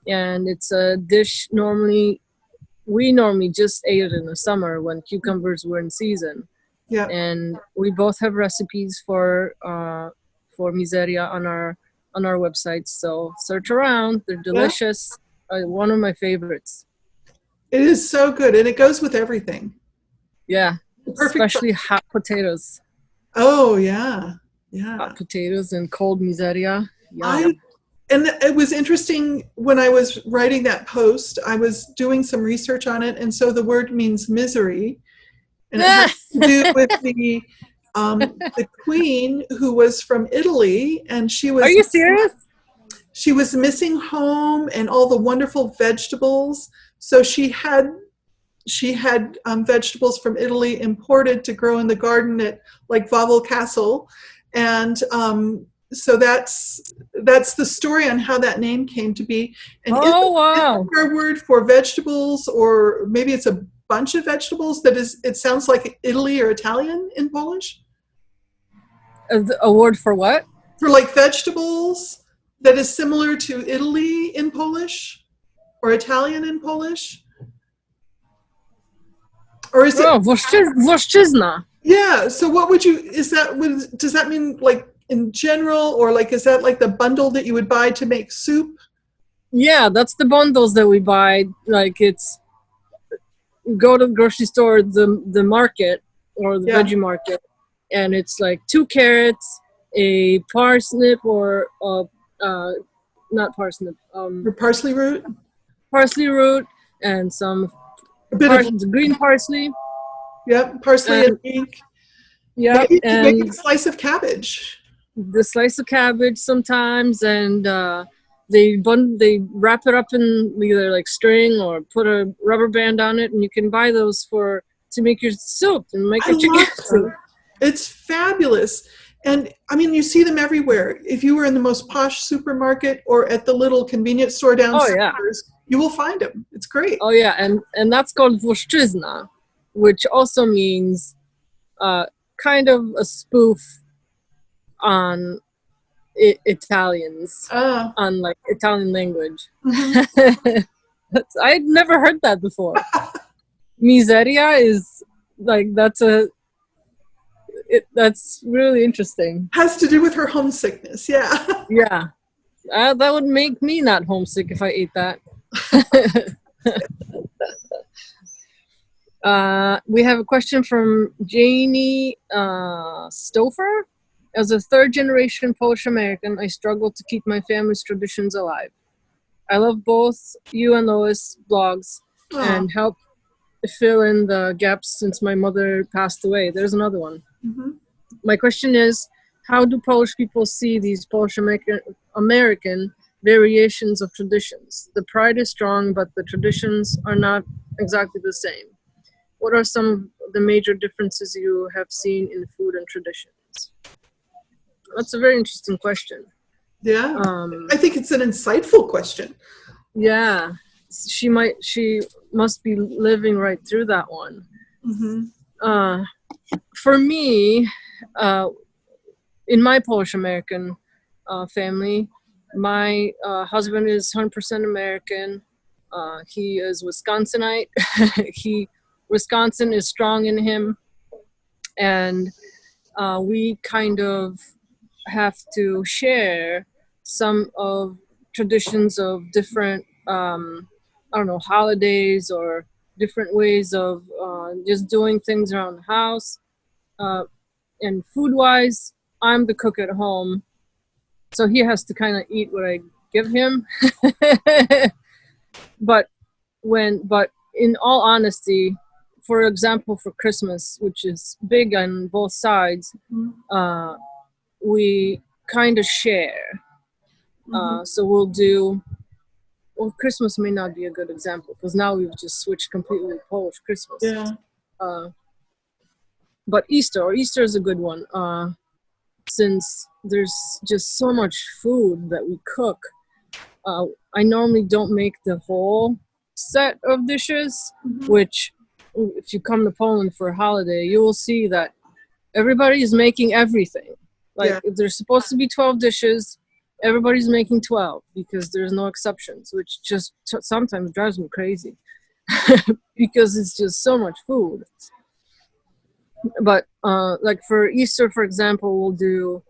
And it's a dish we normally just ate it in the summer when cucumbers were in season. Yeah. And we both have recipes for mizeria on our website. So search around; they're delicious. One of my favorites. It is so good, and it goes with everything. Yeah, Perfect. Especially hot potatoes. Oh yeah, yeah. Hot potatoes and cold mizeria. Yum. And it was interesting when I was writing that post. I was doing some research on it, and so the word means misery. and it has to do with the queen who was from Italy, and Are you serious? she was missing home and all the wonderful vegetables. So she had vegetables from Italy imported to grow in the garden at like Wawel Castle, and so that's the story on how that name came to be. And Oh, wow. is there a word for vegetables, or maybe it's a bunch of vegetables that is? It sounds like Italy or Italian in Polish. A word for what? For like vegetables that is similar to Italy in Polish or Italian in Polish. Or is it? Oh, Włoszczyzna. Yeah. So what would you? Does that mean like in general, or like is that like the bundle that you would buy to make soup? Yeah, that's the bundles that we buy. Like it's go to the grocery store, the market or the veggie market, and it's like 2 carrots, a parsnip or not parsnip, Or parsley root. Parsley root and some green parsley. Yep, parsley and pink. Yeah, and maybe a slice of cabbage. The slice of cabbage sometimes, and they wrap it up in either like string or put a rubber band on it, and you can buy those to make your soup and make your chicken soup. It's fabulous. And I mean, you see them everywhere. If you were in the most posh supermarket or at the little convenience store downstairs, you will find them. It's great. Oh yeah, and that's called Włoszczyzna, which also means kind of a spoof on Italians, on like Italian language. Mm-hmm. I'd never heard that before. Miseria is like that's really interesting. Has to do with her homesickness. Yeah. Yeah, that would make me not homesick if I ate that. We have a question from Janie Stouffer. As a 3rd-generation Polish American, I struggle to keep my family's traditions alive. I love both you and Lois blogs and help fill in the gaps since my mother passed away. There's another one. Mm-hmm. My question is, how do Polish people see these Polish American variations of traditions? The pride is strong, but the traditions are not exactly the same. What are some of the major differences you have seen in food and traditions? That's a very interesting question. Yeah, I think it's an insightful question. Yeah, she must be living right through that one. Mm-hmm. For me, in my Polish American family, my husband is 100% American. He is Wisconsinite. Wisconsin is strong in him, and we kind of have to share some of traditions of different holidays or different ways of just doing things around the house. And food wise, I'm the cook at home, so he has to kind of eat what I give him. but in all honesty, for example, for Christmas, which is big on both sides, we kind of share. So we'll do, Christmas may not be a good example because now we've just switched completely to Polish Christmas. Yeah. But Easter is a good one. Since there's just so much food that we cook, I normally don't make the whole set of dishes, which if you come to Poland for a holiday, you will see that everybody is making everything. Like if there's supposed to be 12 dishes, everybody's making 12 because there's no exceptions, which just sometimes drives me crazy because it's just so much food. But like for Easter, for example, we'll do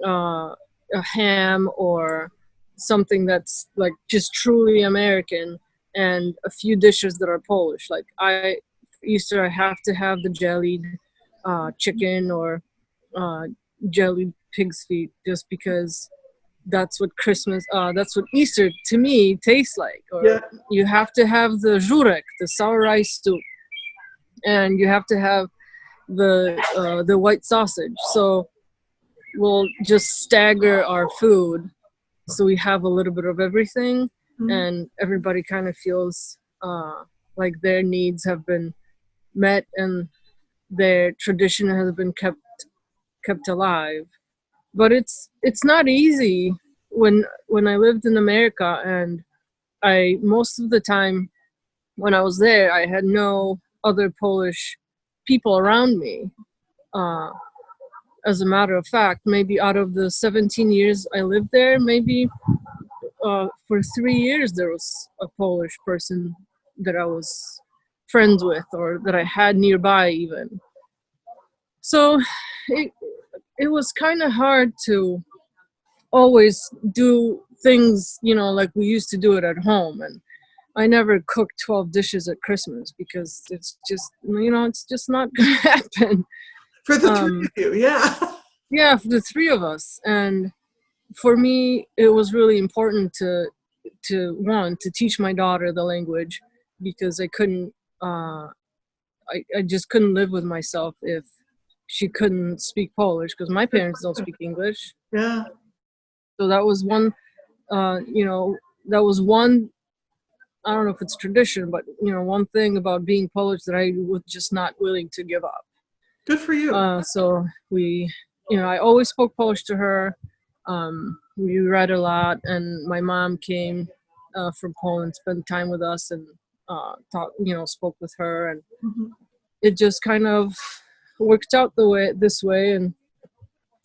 a ham or something that's like just truly American and a few dishes that are Polish. Like Easter, I have to have the jellied chicken or jellied pig's feet just because that's what Easter to me tastes like. Or you have to have the żurek, the sour rice soup, and you have to have the white sausage. So we'll just stagger our food so we have a little bit of everything, and everybody kind of feels like their needs have been met and their tradition has been kept alive. But it's not easy when I lived in America, and I most of the time when I was there I had no other Polish people around me. Uh, as a matter of fact, maybe out of the 17 years I lived there, maybe for 3 years there was a Polish person that I was friends with or that I had nearby even. So it it was kind of hard to always do things, like we used to do it at home. And I never cooked 12 dishes at Christmas because it's just not going to happen. For the three of you, yeah. Yeah, for the three of us. And for me, it was really important to teach my daughter the language, because I couldn't, I just couldn't live with myself if she couldn't speak Polish, because my parents don't speak English. Yeah. So that was one, that was one, I don't know if it's tradition, but, one thing about being Polish that I was just not willing to give up. Good for you. So I always spoke Polish to her. We read a lot, and my mom came from Poland, spent time with us, and spoke with her, and it just kind of worked out this way. And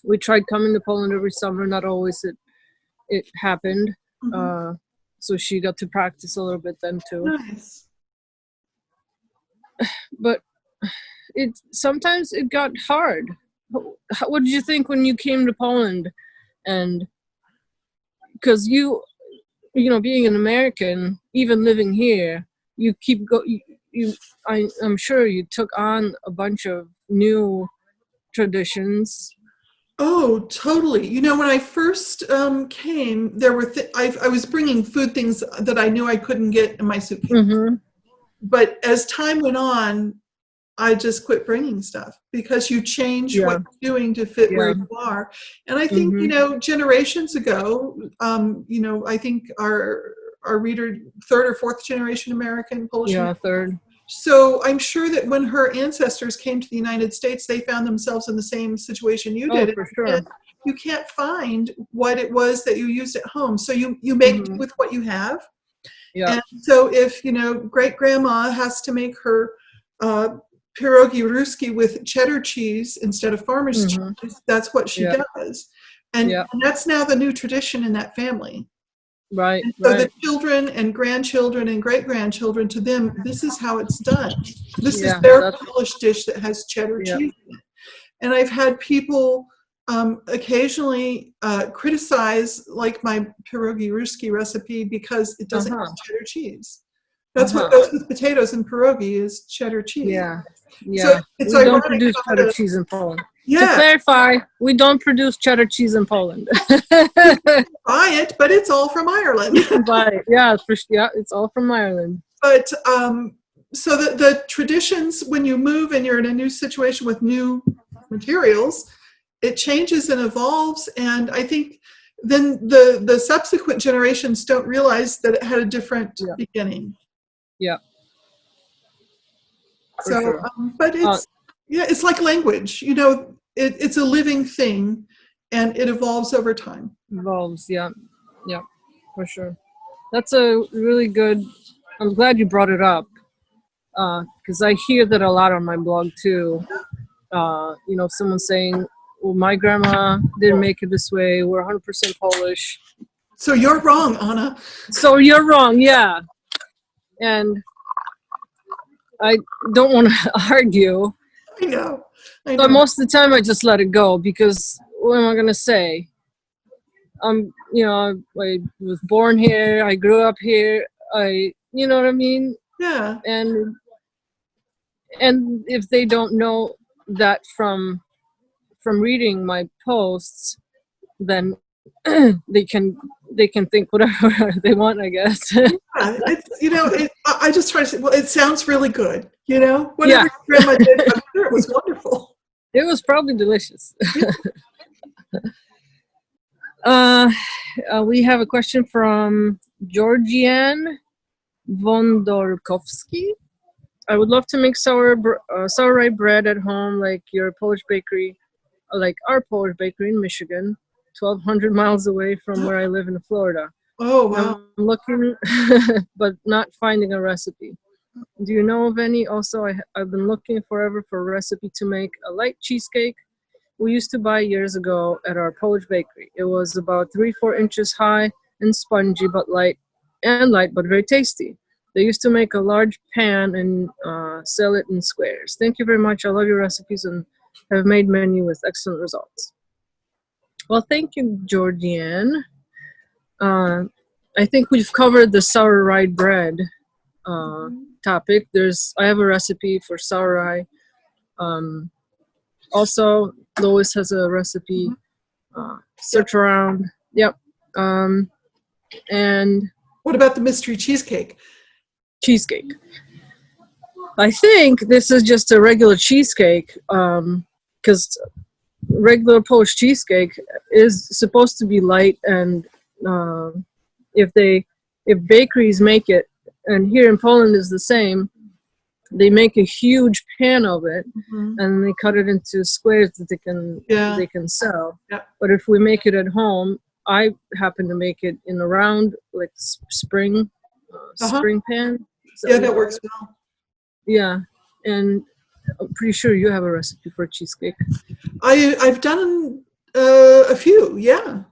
we tried coming to Poland every summer. Not always it happened. So she got to practice a little bit then too. Nice. But sometimes it got hard. What did you think when you came to Poland? And because being an American, even living here, you keep I'm sure you took on a bunch of new traditions. Oh, totally. When I first came, there were I was bringing food things that I knew I couldn't get in my suitcase. But as time went on, I just quit bringing stuff, because you change what you're doing to fit where you are. And I think, generations ago, I think our reader, third or fourth generation American, Polish. Yeah, third. So I'm sure that when her ancestors came to the United States, they found themselves in the same situation you did. Oh, for sure. You can't find what it was that you used at home. So you make do with what you have. Yeah. And so if, great grandma has to make her pierogi ruski with cheddar cheese instead of farmer's cheese, that's what she does. And that's now the new tradition in that family. Right. And so the children and grandchildren and great-grandchildren, to them, this is how it's done. This is their Polish dish that has cheddar cheese in it. And I've had people occasionally criticize, like, my pierogi ruski recipe because it doesn't have cheddar cheese. That's what goes with potatoes and pierogi is cheddar cheese. Yeah. So it's we don't produce cheddar cheese in Poland. Yeah. To clarify, we don't produce cheddar cheese in Poland. Buy it, but it's all from Ireland. You can buy it. Yeah, it's all from Ireland. But so the traditions, when you move and you're in a new situation with new materials, it changes and evolves. And I think then the subsequent generations don't realize that it had a different beginning. Yeah. So, sure. But it's like language, it's a living thing, and it evolves over time. Evolves, yeah, for sure. That's a really good, I'm glad you brought it up, because I hear that a lot on my blog too. Someone saying, well, my grandma didn't make it this way, we're 100% Polish. So you're wrong, Anna. So you're wrong, yeah. And I don't want to argue. I know. But most of the time I just let it go, because what am I going to say? I was born here. I grew up here. You know what I mean? Yeah. And if they don't know that from reading my posts, then they can think whatever they want, I guess. I just try to say, well, it sounds really good. Yeah, Whatever grandma did, I'm sure it was wonderful. it was probably delicious. We have a question from Georgianne Wondorkowski. I would love to make sour rye bread at home, like your Polish bakery, like our Polish bakery in Michigan, 1,200 miles away from where I live in Florida. Oh, wow. I'm looking, but not finding a recipe. Do you know of any? Also, I've been looking forever for a recipe to make a light cheesecake we used to buy years ago at our Polish bakery. It was about 3-4 inches high and spongy, but light, but very tasty. They used to make a large pan and sell it in squares. Thank you very much. I love your recipes and have made many with excellent results. Well, thank you, Georgianne. I think we've covered the sour rye bread topic. I have a recipe for sour rye. Also, Lois has a recipe. Search around. Yep. And what about the mystery cheesecake? Cheesecake. I think this is just a regular cheesecake, because regular Polish cheesecake is supposed to be light, and if bakeries make it, and here in Poland is the same, they make a huge pan of it, and they cut it into squares that they can sell. Yep. But if we make it at home, I happen to make it in a round, like spring pan. Yeah, that works well. Yeah, and I'm pretty sure you have a recipe for cheesecake. I've done a few. Yeah.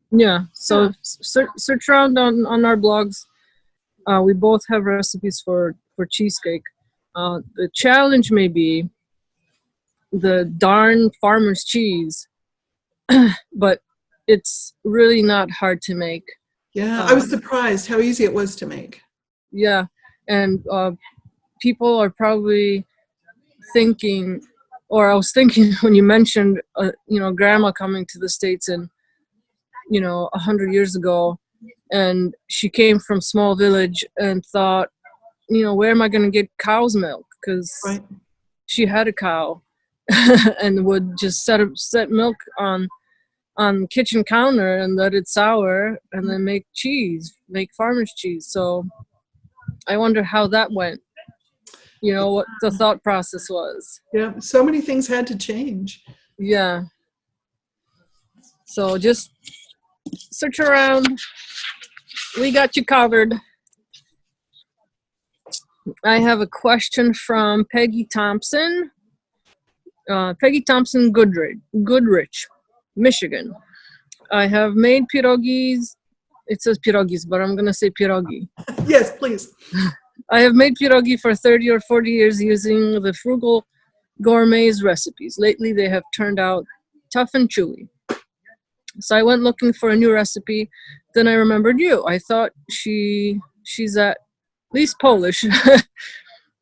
Yeah. So search around on our blogs. We both have recipes for cheesecake. The challenge may be the darn farmer's cheese, but it's really not hard to make. Yeah, I was surprised how easy it was to make. Yeah, and people are probably thinking, or I was thinking when you mentioned, grandma coming to the States in, 100 years ago, and she came from small village and thought, where am I going to get cow's milk? Because she had a cow and would just set milk on kitchen counter and let it sour and then make farmer's cheese. So I wonder how that went. What the thought process was. Yeah, so many things had to change. Yeah. So just search around. We got you covered. I have a question from Peggy Thompson. Peggy Thompson Goodrich, Michigan. I have made pierogis. It says pierogis, but I'm going to say pierogi. Yes, please. I have made pierogi for 30 or 40 years using the Frugal Gourmet's recipes. Lately, they have turned out tough and chewy. So I went looking for a new recipe. Then I remembered you. I thought she's at least Polish.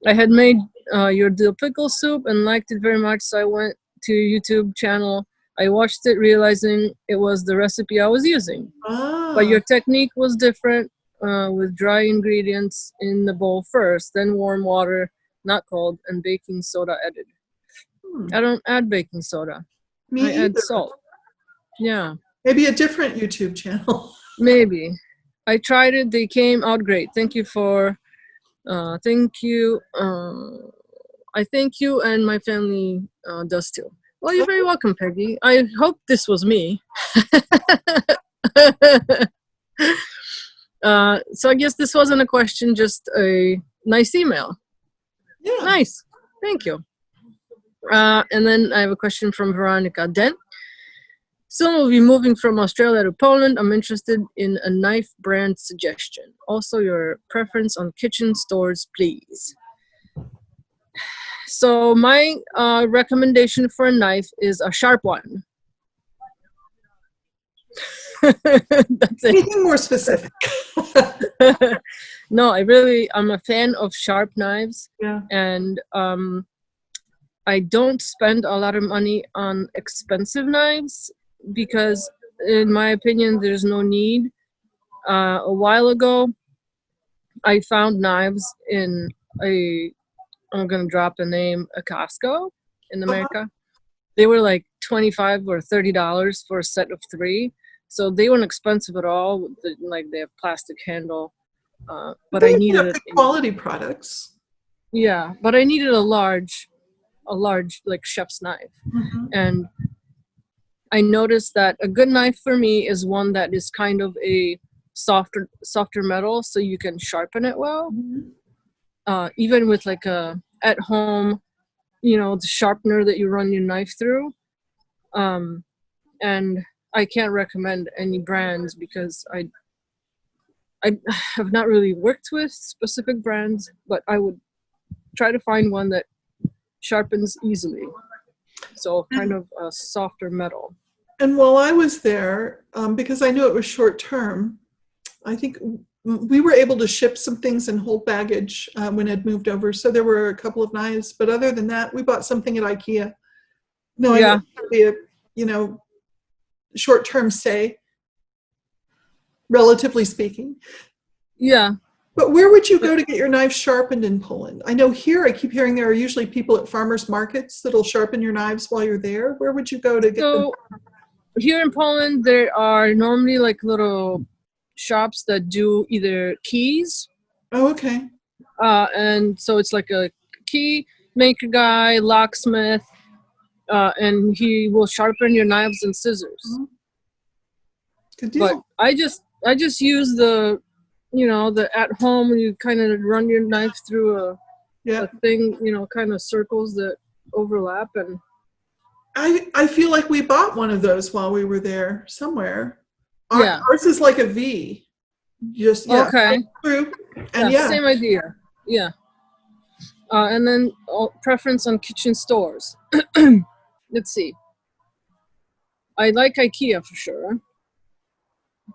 I had made your dill pickle soup and liked it very much, so I went to your YouTube channel. I watched it, realizing it was the recipe I was using. But your technique was different, with dry ingredients in the bowl first, then warm water, not cold, and baking soda added. I don't add baking soda. I add salt. Yeah. Maybe a different YouTube channel. Maybe. I tried it. They came out great. Thank you. I thank you, and my family does too. Well, you're very welcome, Peggy. I hope this was me. So I guess this wasn't a question, just a nice email. Yeah. Nice. Thank you. And then I have a question from Veronica Dent. Soon we'll be moving from Australia to Poland. I'm interested in a knife brand suggestion. Also, your preference on kitchen stores, please. So my recommendation for a knife is a sharp one. That's it. Anything more specific? No, I'm a fan of sharp knives. Yeah. And I don't spend a lot of money on expensive knives because in my opinion, there's no need. A while ago, I found knives in I'm going to drop a name, a Costco in America. They were like $25 or $30 for a set of 3. So they weren't expensive at all. Like they have plastic handle. But I needed good quality products. Yeah, but I needed a large like chef's knife. Mm-hmm. And I noticed that a good knife for me is one that is kind of a softer metal, so you can sharpen it well. Mm-hmm. Even with like a at home, the sharpener that you run your knife through. And I can't recommend any brands because I have not really worked with specific brands, but I would try to find one that sharpens easily. So kind of a softer metal. And while I was there, because I knew it was short term, I think we were able to ship some things and hold baggage when Ed moved over. So there were a couple of knives, but other than that, we bought something at IKEA. No, Yeah. it would be a, short term stay, relatively speaking. Yeah. But where would you go to get your knives sharpened in Poland? I know here I keep hearing there are usually people at farmers markets that'll sharpen your knives while you're there. Where would you go to get them? Here in Poland, there are normally like little shops that do either keys. Oh, okay. And so it's like a key maker guy, locksmith, and he will sharpen your knives and scissors. Good deal. But I just use the at home, you kind of run your knife through a thing, kind of circles that overlap. And I feel like we bought one of those while we were there somewhere. Yeah. Ours is like a V. Just okay. Through, and Same idea. Yeah. And then preference on kitchen stores. Let's see. I like IKEA for sure.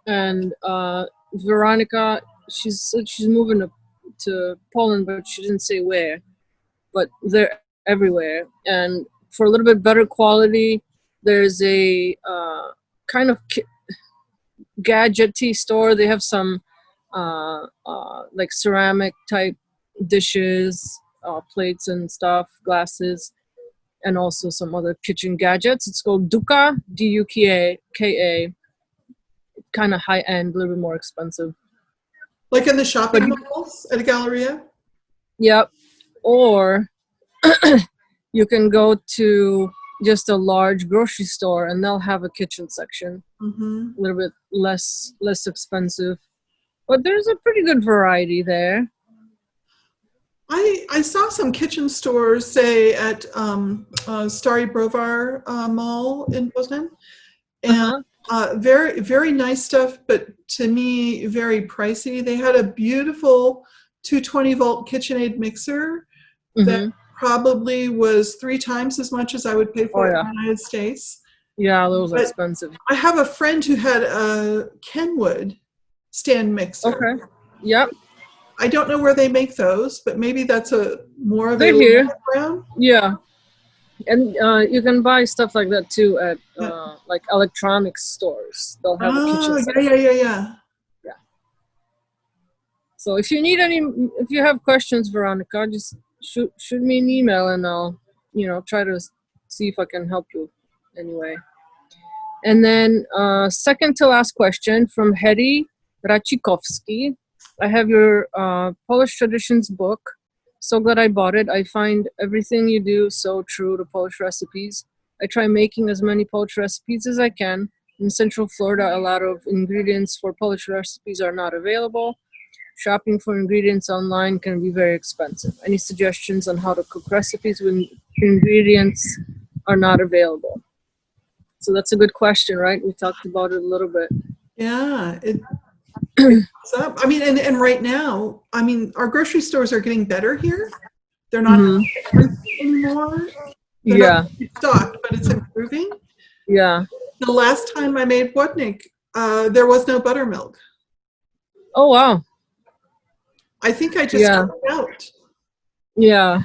And Veronica, she said she's moving to Poland, but she didn't say where. But they're everywhere. And for a little bit better quality, there's a kind of gadgety store. They have some like ceramic type dishes, plates and stuff, glasses, and also some other kitchen gadgets. It's called Duka, Duka, kind of high end, a little bit more expensive. Like in the shopping malls at a Galleria? Yep. Or you can go to just a large grocery store and they'll have a kitchen section. Mm-hmm. A little bit less expensive. But there's a pretty good variety there. I saw some kitchen stores, say at Stary Brovar Mall in Poznan, and very, very nice stuff, but to me, very pricey. They had a beautiful 220-volt KitchenAid mixer that probably was 3 times as much as I would pay for it in the United States. Yeah, those are expensive. I have a friend who had a Kenwood stand mixer. Okay. Yep. I don't know where they make those, but maybe that's more of a here. Background. Yeah. And you can buy stuff like that too at like electronics stores. They'll have a kitchen section. Yeah. So if you have questions, Veronica, just shoot me an email and I'll try to see if I can help you anyway. And then second to last question from Hedy Racikowski. I have your Polish Traditions book. So glad I bought it. I find everything you do so true to Polish recipes. I try making as many Polish recipes as I can. In Central Florida, a lot of ingredients for Polish recipes are not available. Shopping for ingredients online can be very expensive. Any suggestions on how to cook recipes when ingredients are not available? So that's a good question, right? We talked about it a little bit. Yeah. Up. I mean, and right now, I mean, our grocery stores are getting better here. They're not anymore. They're not stocked, but it's improving. Yeah. The last time I made Wodnik, there was no buttermilk. Oh, wow. I think I just got it out. Yeah.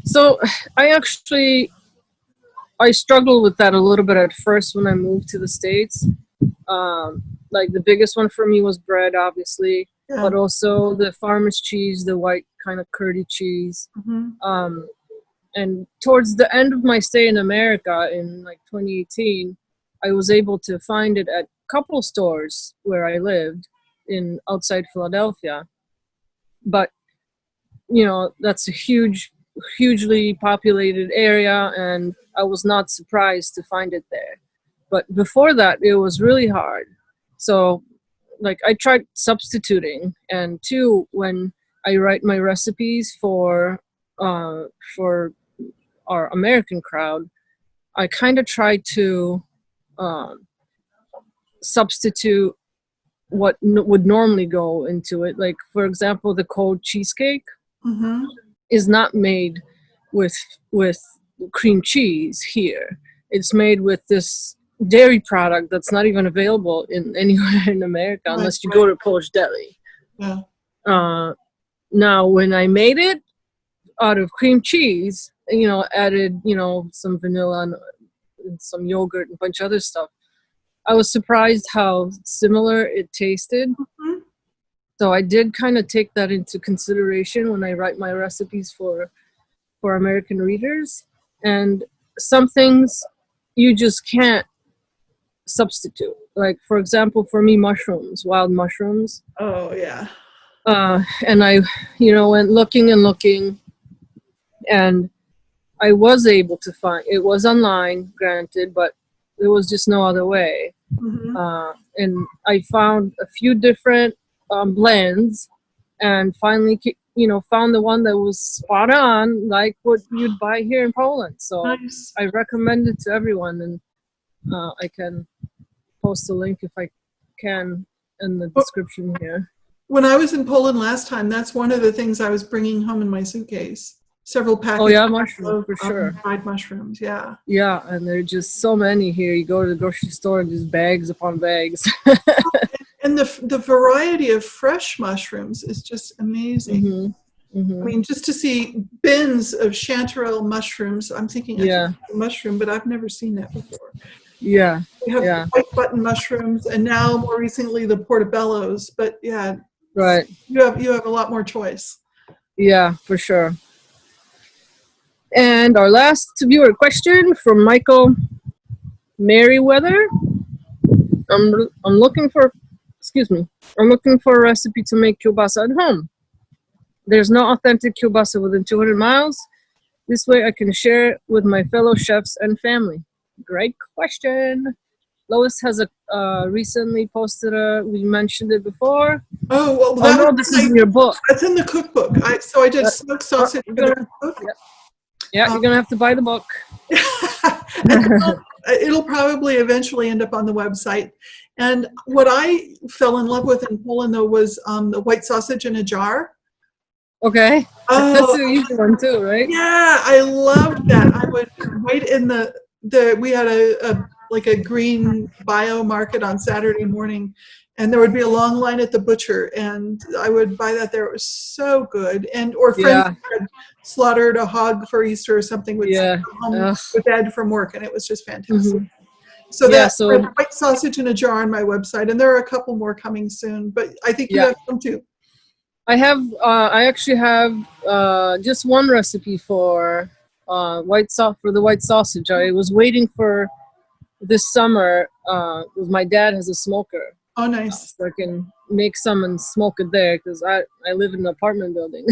So I struggled with that a little bit at first when I moved to the States. Like the biggest one for me was bread, obviously, Yeah. but also the farmer's cheese, the white kind of curdy cheese. And towards the end of my stay in America in like 2018, I was able to find it at a couple stores where I lived in outside Philadelphia. But that's a hugely populated area, and I was not surprised to find it there. But before that, it was really hard. So, like, I tried substituting, and two, when I write my recipes for our American crowd, I kind of try to substitute what would normally go into it. Like, for example, the cold cheesecake is not made with cream cheese here. It's made with this dairy product that's not even available in anywhere in America unless you go to Polish deli. Yeah. Now, when I made it out of cream cheese, added some vanilla and some yogurt and a bunch of other stuff, I was surprised how similar it tasted. So I did kind of take that into consideration when I write my recipes for American readers. And some things you just can't substitute. Like, for example, for me, mushrooms, wild mushrooms. Oh, yeah. And I, went looking and looking, and I was able to find, it was online, granted, but there was just no other way. And I found a few different blends, and finally, found the one that was spot on, like what you'd buy here in Poland. So Nice. I recommend it to everyone, and I can post a link if I can in the description here. When I was in Poland last time, that's one of the things I was bringing home in my suitcase. Several packets. Oh yeah, mushrooms for sure. Fried mushrooms, yeah. Yeah, and there are just so many here. You go to the grocery store and just bags upon bags. And the variety of fresh mushrooms is just amazing. I mean, just to see bins of chanterelle mushrooms, I'm thinking it's a mushroom, but I've never seen that before. Yeah. We have white button mushrooms, and now more recently the portobellos. But yeah, right. You have a lot more choice. Yeah, for sure. And our last viewer question from Michael Merriweather. I'm looking for a recipe to make kielbasa at home. There's no authentic kielbasa within 200 miles. This way I can share it with my fellow chefs and family. Great question. Lois has recently posted we mentioned it before. Oh, well, no, this is in your book. That's in the cookbook. I did smoked sausage in the cookbook. Yeah, you're going to have to buy the book. It'll probably eventually end up on the website. And what I fell in love with in Poland, though, was the white sausage in a jar. Okay. Oh, that's an easy one too, right? Yeah, I loved that. I would wait in we had a green bio market on Saturday morning, and there would be a long line at the butcher, and I would buy that there. It was so good. Or friends had slaughtered a hog for Easter or something, would come home with dad from work, and it was just fantastic. So that's white sausage in a jar on my website, and there are a couple more coming soon, but I think you have some too. I actually have just one recipe for the white sausage. I was waiting for this summer because my dad has a smoker. Oh, nice. So I can make some and smoke it there because I live in an apartment building.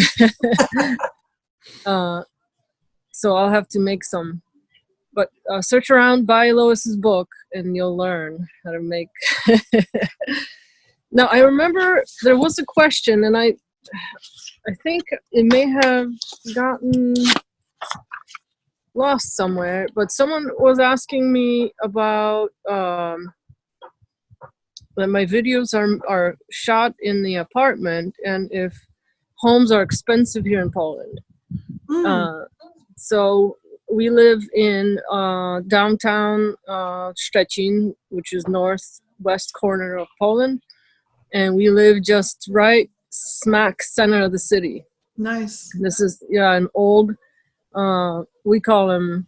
So I'll have to make some. But search around, buy Lois's book, and you'll learn how to make. Now, I remember there was a question, and I think it may have gotten lost somewhere, but someone was asking me about that my videos are shot in the apartment, and if homes are expensive here in Poland. So we live in downtown Szczecin, which is northwest corner of Poland, and we live just right smack center of the city. Nice. This is an old, we call them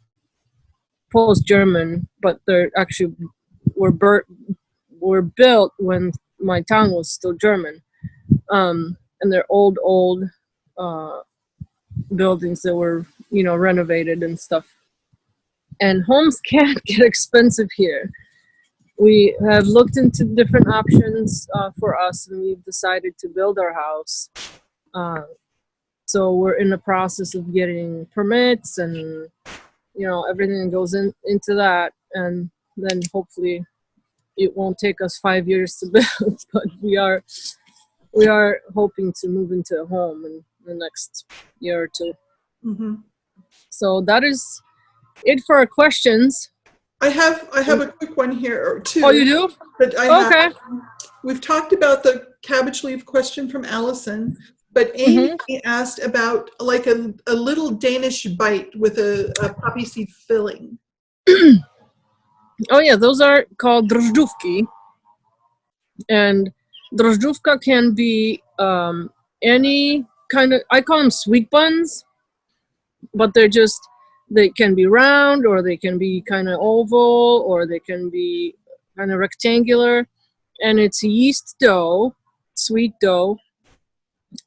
Polish German, but they're actually were were built when my town was still German. And they're old buildings that were, renovated and stuff. And homes can get expensive here. We have looked into different options for us, and we've decided to build our house. So we're in the process of getting permits and everything that goes into that, and then hopefully it won't take us 5 years to build. But we are hoping to move into a home in the next year or two. Mm-hmm. So that is it for our questions. I have a quick one here, or two. Oh, you do? But Okay. We've talked about the cabbage leaf question from Allison, but Amy asked about like a little Danish bite with a poppy seed filling. Oh yeah, those are called drożdżówki. And drożdżówka can be any kind of, I call them sweet buns, but they can be round, or they can be kind of oval, or they can be kind of rectangular. And it's yeast dough, sweet dough,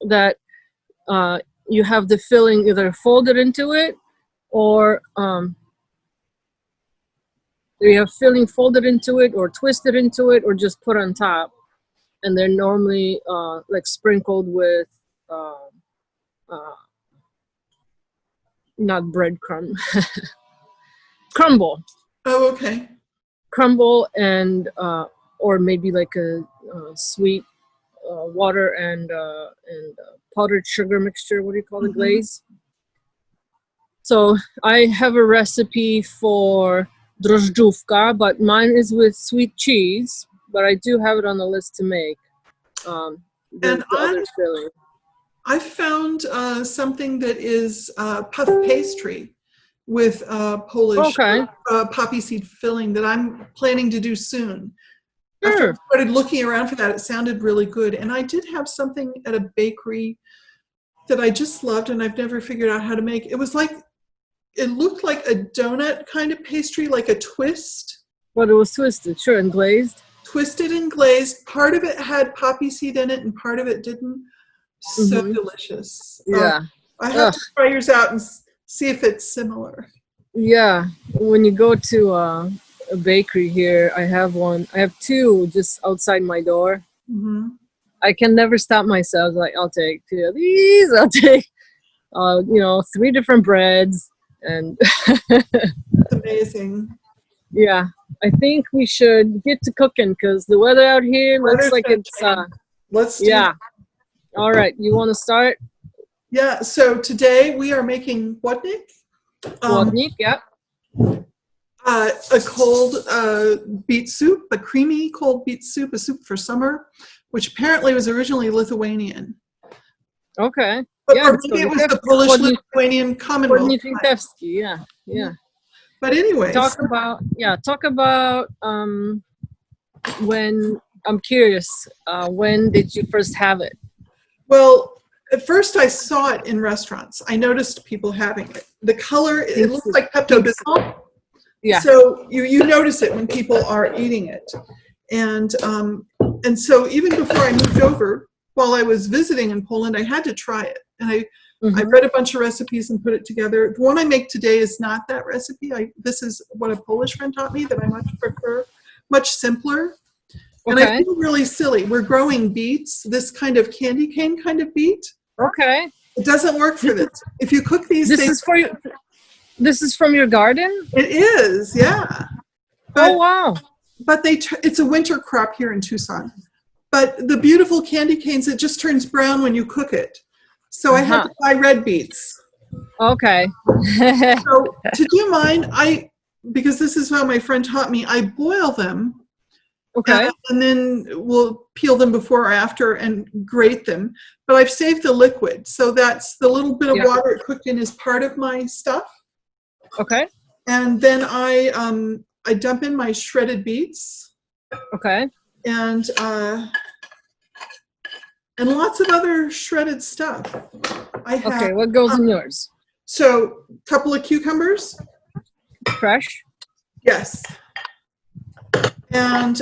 that you have the filling either folded into it, or you have filling folded into it, or twisted into it, or just put on top. And they're normally like sprinkled with not breadcrumb, crumble. Oh, okay. Crumble and or maybe like a sweet water and powdered sugar mixture. What do you call it? Glaze. So I have a recipe for drożdżówka, but mine is with sweet cheese. But I do have it on the list to make. The other filling. I found something that is puff pastry with Polish poppy seed filling that I'm planning to do soon. Sure. After I started looking around for that, it sounded really good. And I did have something at a bakery that I just loved, and I've never figured out how to make. It looked like a donut kind of pastry, like a twist. But it was twisted, sure, and glazed. Twisted and glazed. Part of it had poppy seed in it, and part of it didn't. So delicious. Yeah. I have to try yours out and see if it's similar. Yeah. When you go to a bakery here, I have one. I have two just outside my door. I can never stop myself. Like, I'll take two of these. I'll take, 3 different breads. And that's amazing. Yeah. I think we should get to cooking because the weather out here looks like it's... Let's do it. All right, you want to start? Yeah, so today we are making what, Nick? Yeah. A cold beet soup, a creamy cold beet soup, a soup for summer, which apparently was originally Lithuanian. Okay. But or maybe it was the Polish-Lithuanian Commonwealth. Yeah. But anyway. Talk about when, I'm curious, when did you first have it? Well, at first I saw it in restaurants. I noticed people having it. The color, it looks like Pepto-Bismol. Yeah. So you notice it when people are eating it. And so even before I moved over, while I was visiting in Poland, I had to try it. And I read a bunch of recipes and put it together. The one I make today is not that recipe. This is what a Polish friend taught me that I much prefer, much simpler. And I feel really silly. We're growing beets, this kind of candy cane kind of beet. Okay. It doesn't work for this. If you cook these things... This is from your garden? It is, yeah. But, oh, wow. But it's a winter crop here in Tucson. But the beautiful candy canes, it just turns brown when you cook it. So I had to buy red beets. Okay. So to do mine, because this is how my friend taught me, I boil them. Okay. And then we'll peel them before or after and grate them. But I've saved the liquid. So that's the little bit of water it cooked in is part of my stuff. Okay. And then I dump in my shredded beets. Okay. And lots of other shredded stuff. Okay, what goes in yours? So a couple of cucumbers. Fresh? Yes. And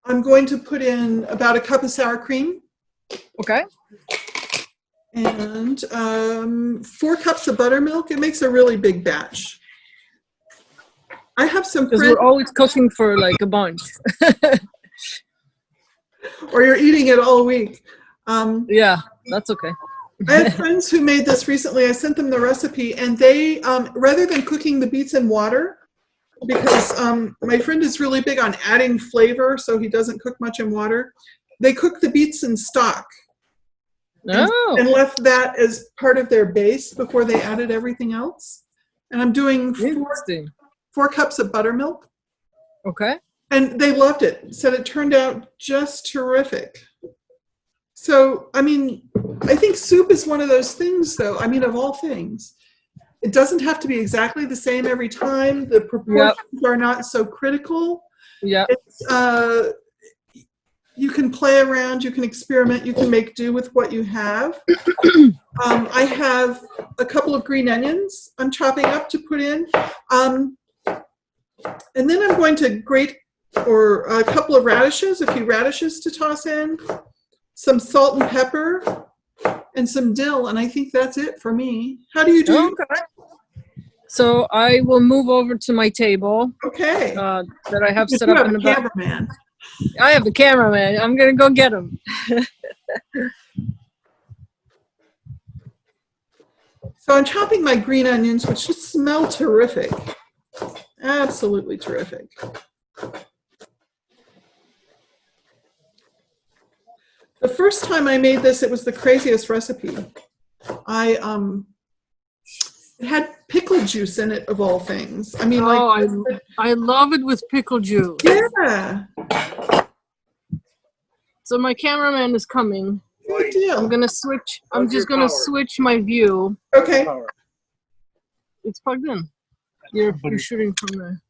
I'm going to put in about a cup of sour cream. Okay. And 4 cups of buttermilk. It makes a really big batch. I have some Because friends, we're always cooking for like a bunch. or you're eating it all week. Yeah, that's okay. I have friends who made this recently. I sent them the recipe, and they, rather than cooking the beets in water, because my friend is really big on adding flavor, so he doesn't cook much in water, they cook the beets in stock. Oh, And left that as part of their base before they added everything else. And I'm doing interesting. 4 cups of buttermilk. Okay. And they loved it. Said it turned out just terrific. So, I mean, I think soup is one of those things, though. I mean, of all things, it doesn't have to be exactly the same every time. The proportions are not so critical. Yeah. It's, you can play around, you can experiment, you can make do with what you have. I have a couple of green onions I'm chopping up to put in. And then I'm going to grate, or a couple of radishes, a few radishes to toss in, some salt and pepper, and some dill. And I think that's it for me. How do you do? Okay. So I will move over to my table. Okay. That I have You set up have in a the back. cameraman. I have the cameraman. I'm gonna go get him. So I'm chopping my green onions, which just smell terrific. Absolutely terrific. The first time I made this, it was the craziest recipe. It had pickle juice in it, of all things. I mean, I love it with pickle juice. Yeah. So my cameraman is coming. Good deal. I'm gonna switch. I'm just gonna switch my view. Okay. It's plugged in. You're shooting from there.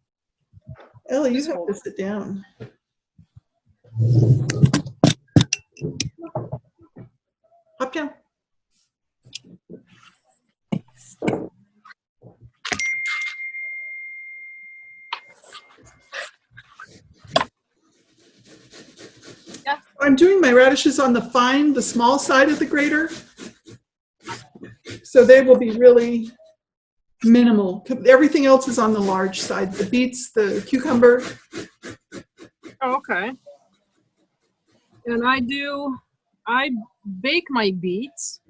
Ellie, you have to sit down. Hop down. Yeah. I'm doing my radishes on the small side of the grater. So they will be really minimal. Everything else is on the large side. The beets, the cucumber. Oh, okay. And I bake my beets.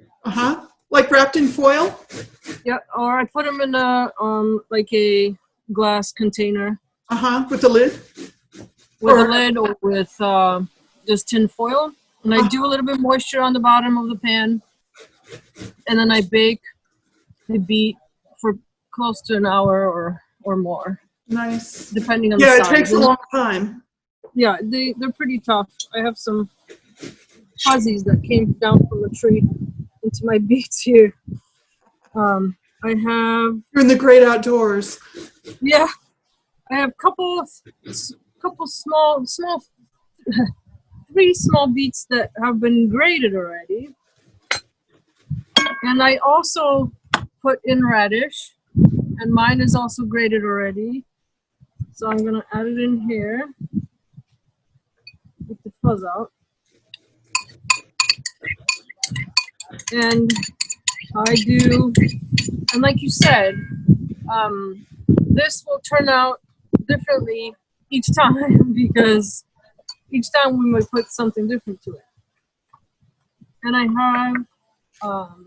Like wrapped in foil? Yeah, or I put them in a like a glass container. With the lid? With a lid, or with just tin foil. And I do a little bit of moisture on the bottom of the pan. And then I bake the beet for close to an hour or more. Nice. Depending on the size. Yeah, it takes a long time. Yeah, they're pretty tough. I have some fuzzies that came down from a tree into my beets here. I have... You're in the great outdoors. Yeah. I have a couple small 3 small beets that have been grated already. And I also put in radish, and mine is also grated already. So I'm gonna add it in here. Get the fuzz out. And and like you said, this will turn out differently each time because each time we might put something different to it. And I have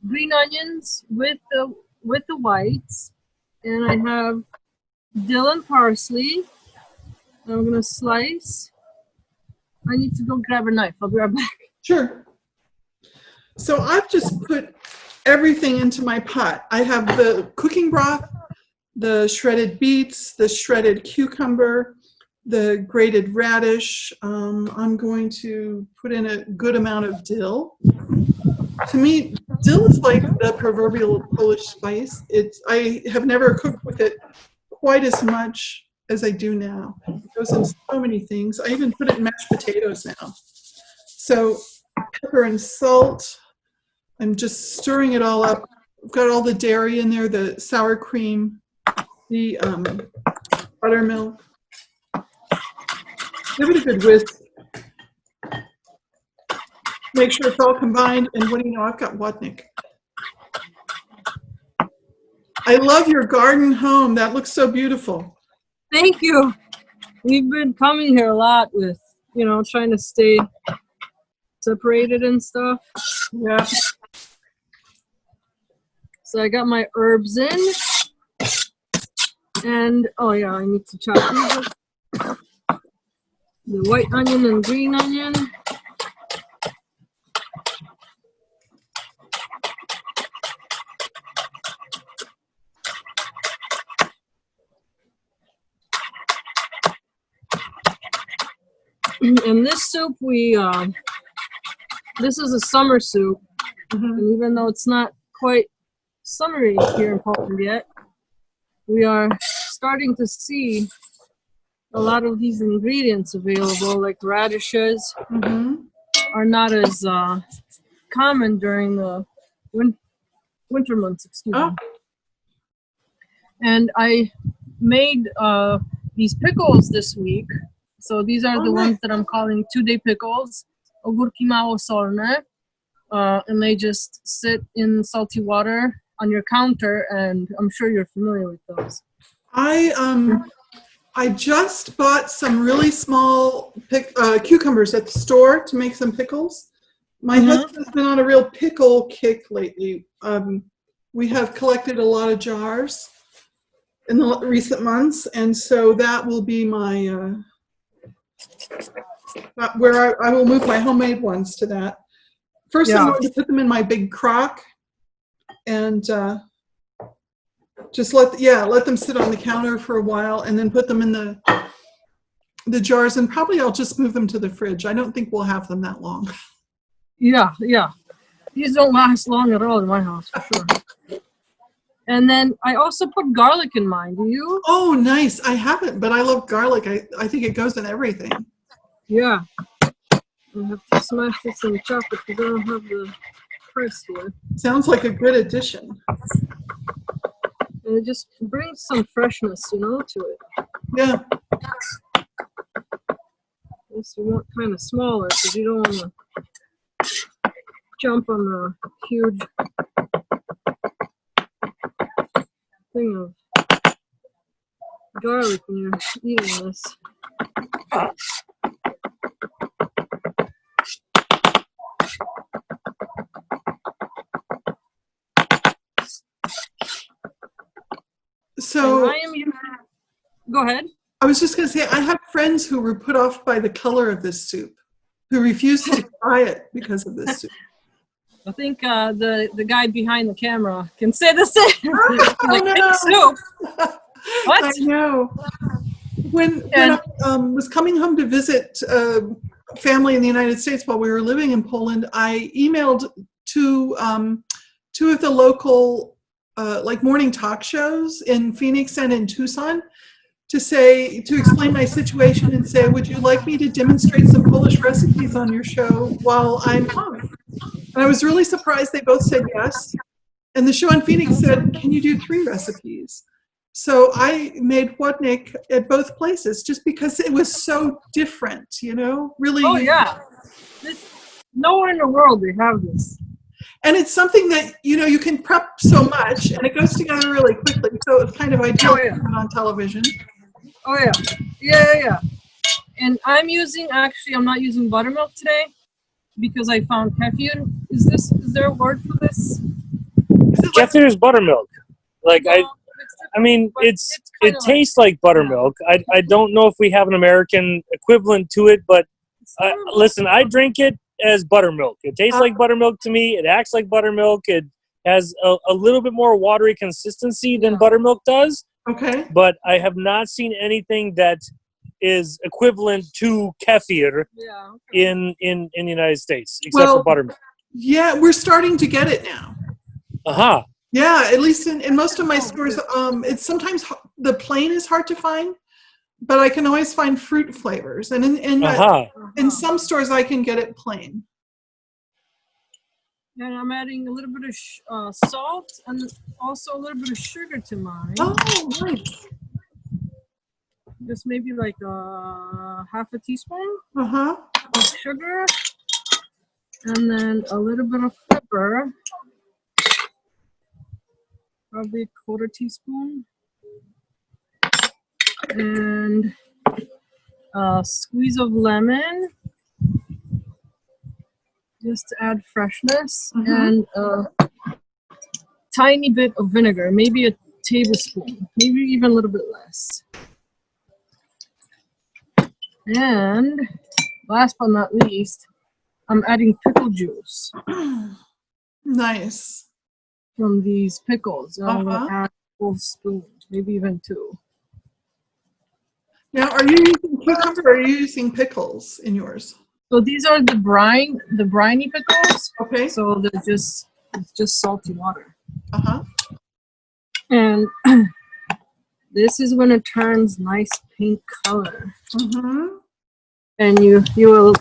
green onions with the whites, and I have dill and parsley. I'm gonna slice. I need to go grab a knife. I'll be right back. Sure. So I've just put everything into my pot. I have the cooking broth, the shredded beets, the shredded cucumber, the grated radish. I'm going to put in a good amount of dill. To me, dill is like the proverbial Polish spice. I have never cooked with it quite as much as I do now. It goes in so many things. I even put it in mashed potatoes now. So pepper and salt. I'm just stirring it all up. I've got all the dairy in there, the sour cream, the buttermilk. Give it a good whisk. Make sure it's all combined. And what do you know? I've got Wodnik. I love your garden home. That looks so beautiful. Thank you. We've been coming here a lot with, you know, trying to stay separated and stuff. Yeah. So I got my herbs in. And, oh yeah, I need to chop these up. The white onion and green onion. And this soup, this is a summer soup. And even though it's not quite summery here in Poland yet, we are starting to see a lot of these ingredients available, like radishes, are not as common during the winter months, excuse me. And I made these pickles this week. So these are the ones that I'm calling 2-day pickles, ogórki mało solne, and they just sit in salty water on your counter, and I'm sure you're familiar with those. I just bought some really small cucumbers at the store to make some pickles. My husband's been on a real pickle kick lately. We have collected a lot of jars in the recent months, and so that will be my where I will move my homemade ones to that. First, I'm going to put them in my big crock and just let them sit on the counter for a while, and then put them in the jars, and probably I'll just move them to the fridge. I don't think we'll have them that long. Yeah. These don't last long at all in my house, for sure. And then I also put garlic in mine. Do you? Oh, nice. I haven't, but I love garlic. I think it goes in everything. Yeah. I have to smash this and chop it because I don't have the press here. Sounds like a good addition. And it just brings some freshness, you know, to it. Yeah. This you want kind of smaller because you don't want to jump on the huge thing of garlic when you're eating this. So go ahead. I was just going to say, I have friends who were put off by the color of this soup, who refused to try it because of this soup. I think the guy behind the camera can say the same. Like, no. soup. What? I know. When I was coming home to visit family in the United States while we were living in Poland, I emailed two of the local morning talk shows in Phoenix and in Tucson to explain my situation and say, would you like me to demonstrate some Polish recipes on your show while I'm home? And I was really surprised they both said yes. And the show in Phoenix said, can you do 3 recipes? So I made Wodnik at both places just because it was so different, you know, really. Oh, yeah. Nowhere in the world they have this. And it's something that, you know, you can prep so much and it goes together really quickly. So it's kind of ideal to put on television. Oh, yeah. Yeah. And I'm not using buttermilk today because I found kefir. Is there a word for this? Kefir is buttermilk. Like, no, it tastes like buttermilk. I don't know if we have an American equivalent to it, but listen, I drink it as buttermilk. It tastes like buttermilk to me. It acts like buttermilk. It has a little bit more watery consistency than buttermilk does. Okay. But I have not seen anything that is equivalent to kefir in the United States, except for buttermilk. Yeah, we're starting to get it now. Uh-huh. Yeah, at least in most of my stores, it's sometimes the plain is hard to find, but I can always find fruit flavors. And in some stores, I can get it plain. And I'm adding a little bit of salt and also a little bit of sugar to mine. Oh, nice. just maybe like half a teaspoon Uh-huh. of sugar, and then a little bit of pepper, probably a quarter teaspoon, and a squeeze of lemon, just to add freshness, and a tiny bit of vinegar, maybe a tablespoon, maybe even a little bit less. And last but not least, I'm adding pickle juice Nice. from these pickles. And I'm going to add a full spoon, maybe even 2. Now, are you using cucumber or are you using pickles in yours? So these are the briny pickles. Okay. So it's just salty water. Uh-huh. And this is when it turns nice pink color. Mm-hmm. And you will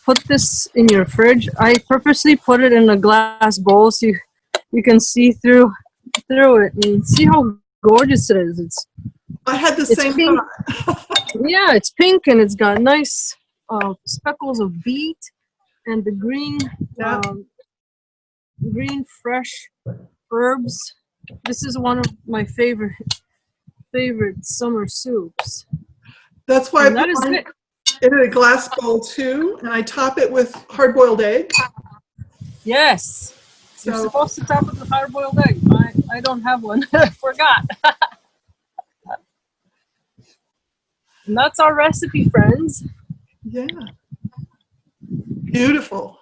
put this in your fridge. I purposely put it in a glass bowl so you can see through it and see how gorgeous it is. I had the It's same pink. thought. Yeah, it's pink and it's got nice speckles of beet and the green, green fresh herbs. This is one of my favorite summer soups. That's why And I that is put it. it in a glass bowl too, and I top it with hard-boiled egg. Yes. So, You're supposed to top it with hard-boiled egg. I don't have one. I forgot. And that's our recipe, friends. yeah. Beautiful.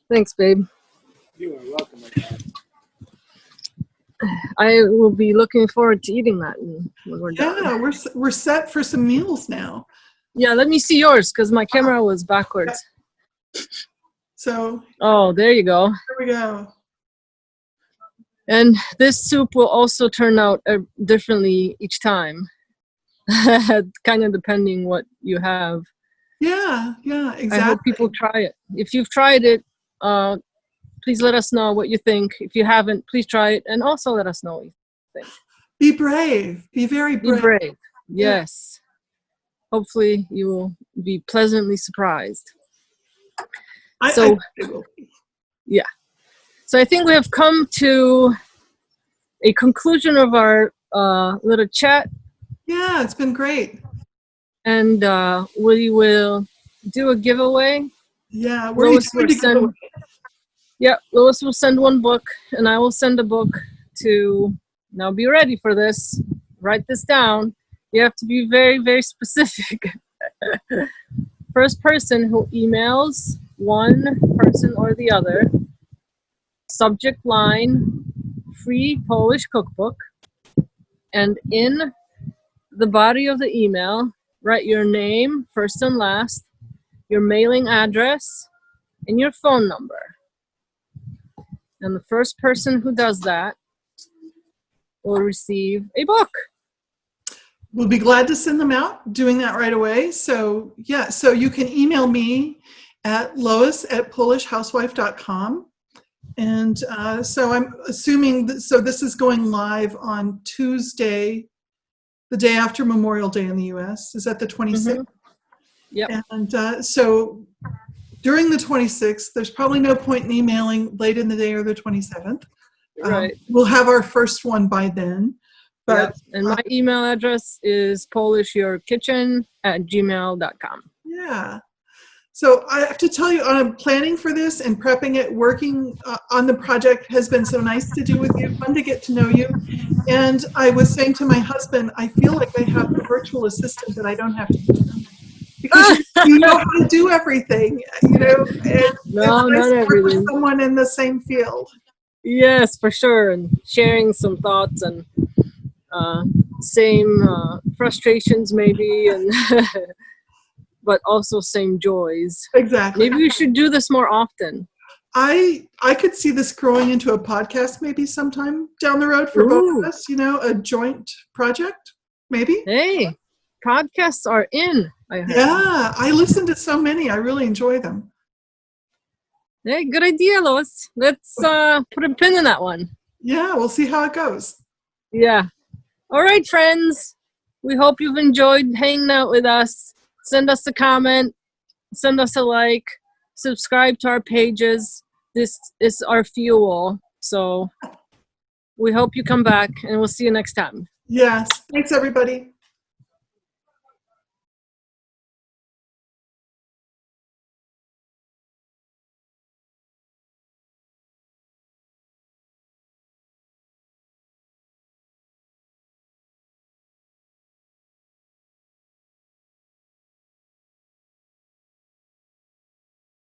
Thanks, babe. You are welcome, my friend. I will be looking forward to eating that when we're done. Yeah, we're set for some meals now. Yeah, let me see yours because my camera was backwards. So, Oh, there you go. here we go. And this soup will also turn out differently each time, kind of depending what you have. Yeah, exactly. I hope people try it. If you've tried it, please let us know what you think. If you haven't, please try it, and also let us know what you think. Be brave. Be very brave. Be brave. Yes. Hopefully, you will be pleasantly surprised. So I think we have come to a conclusion of our little chat. Yeah, it's been great. And we will do a giveaway. Yeah, Lois will send one book, and I will send a book to. Now, be ready for this. Write this down. You have to be very, very specific. First person who emails one person or the other, subject line, free Polish cookbook, and in the body of the email, write your name, first and last, your mailing address, and your phone number. And the first person who does that will receive a book. We'll be glad to send them out, doing that right away. So, yeah, so you can email me at lois@polishhousewife.com. And so I'm assuming, so this is going live on Tuesday, the day after Memorial Day in the U.S. Is that the 26th? Yep. And so during the 26th, there's probably no point in emailing late in the day or the 27th. Right. We'll have our first one by then. But yep. And my email address is polishyourkitchen@gmail.com. Yeah. So I have to tell you, I'm planning for this and prepping it, working on the project has been so nice to do with you, fun to get to know you. And I was saying to my husband, I feel like I have a virtual assistant that I don't have to do. Because you know how to do everything, you know. And no, not everything. With someone in the same field. Yes, for sure. And sharing some thoughts and same frustrations maybe, and but also same joys. Exactly. Maybe we should do this more often. I could see this growing into a podcast maybe sometime down the road for both of us, you know, a joint project, maybe. Hey, podcasts are in, I heard. Yeah, I listen to so many. I really enjoy them. Hey, good idea, Lois. Let's put a pin in that one. Yeah, we'll see how it goes. Yeah. All right, friends. We hope you've enjoyed hanging out with us. Send us a comment. Send us a like. Subscribe to our pages. This is our fuel. So we hope you come back, and we'll see you next time. Yes. Thanks, everybody.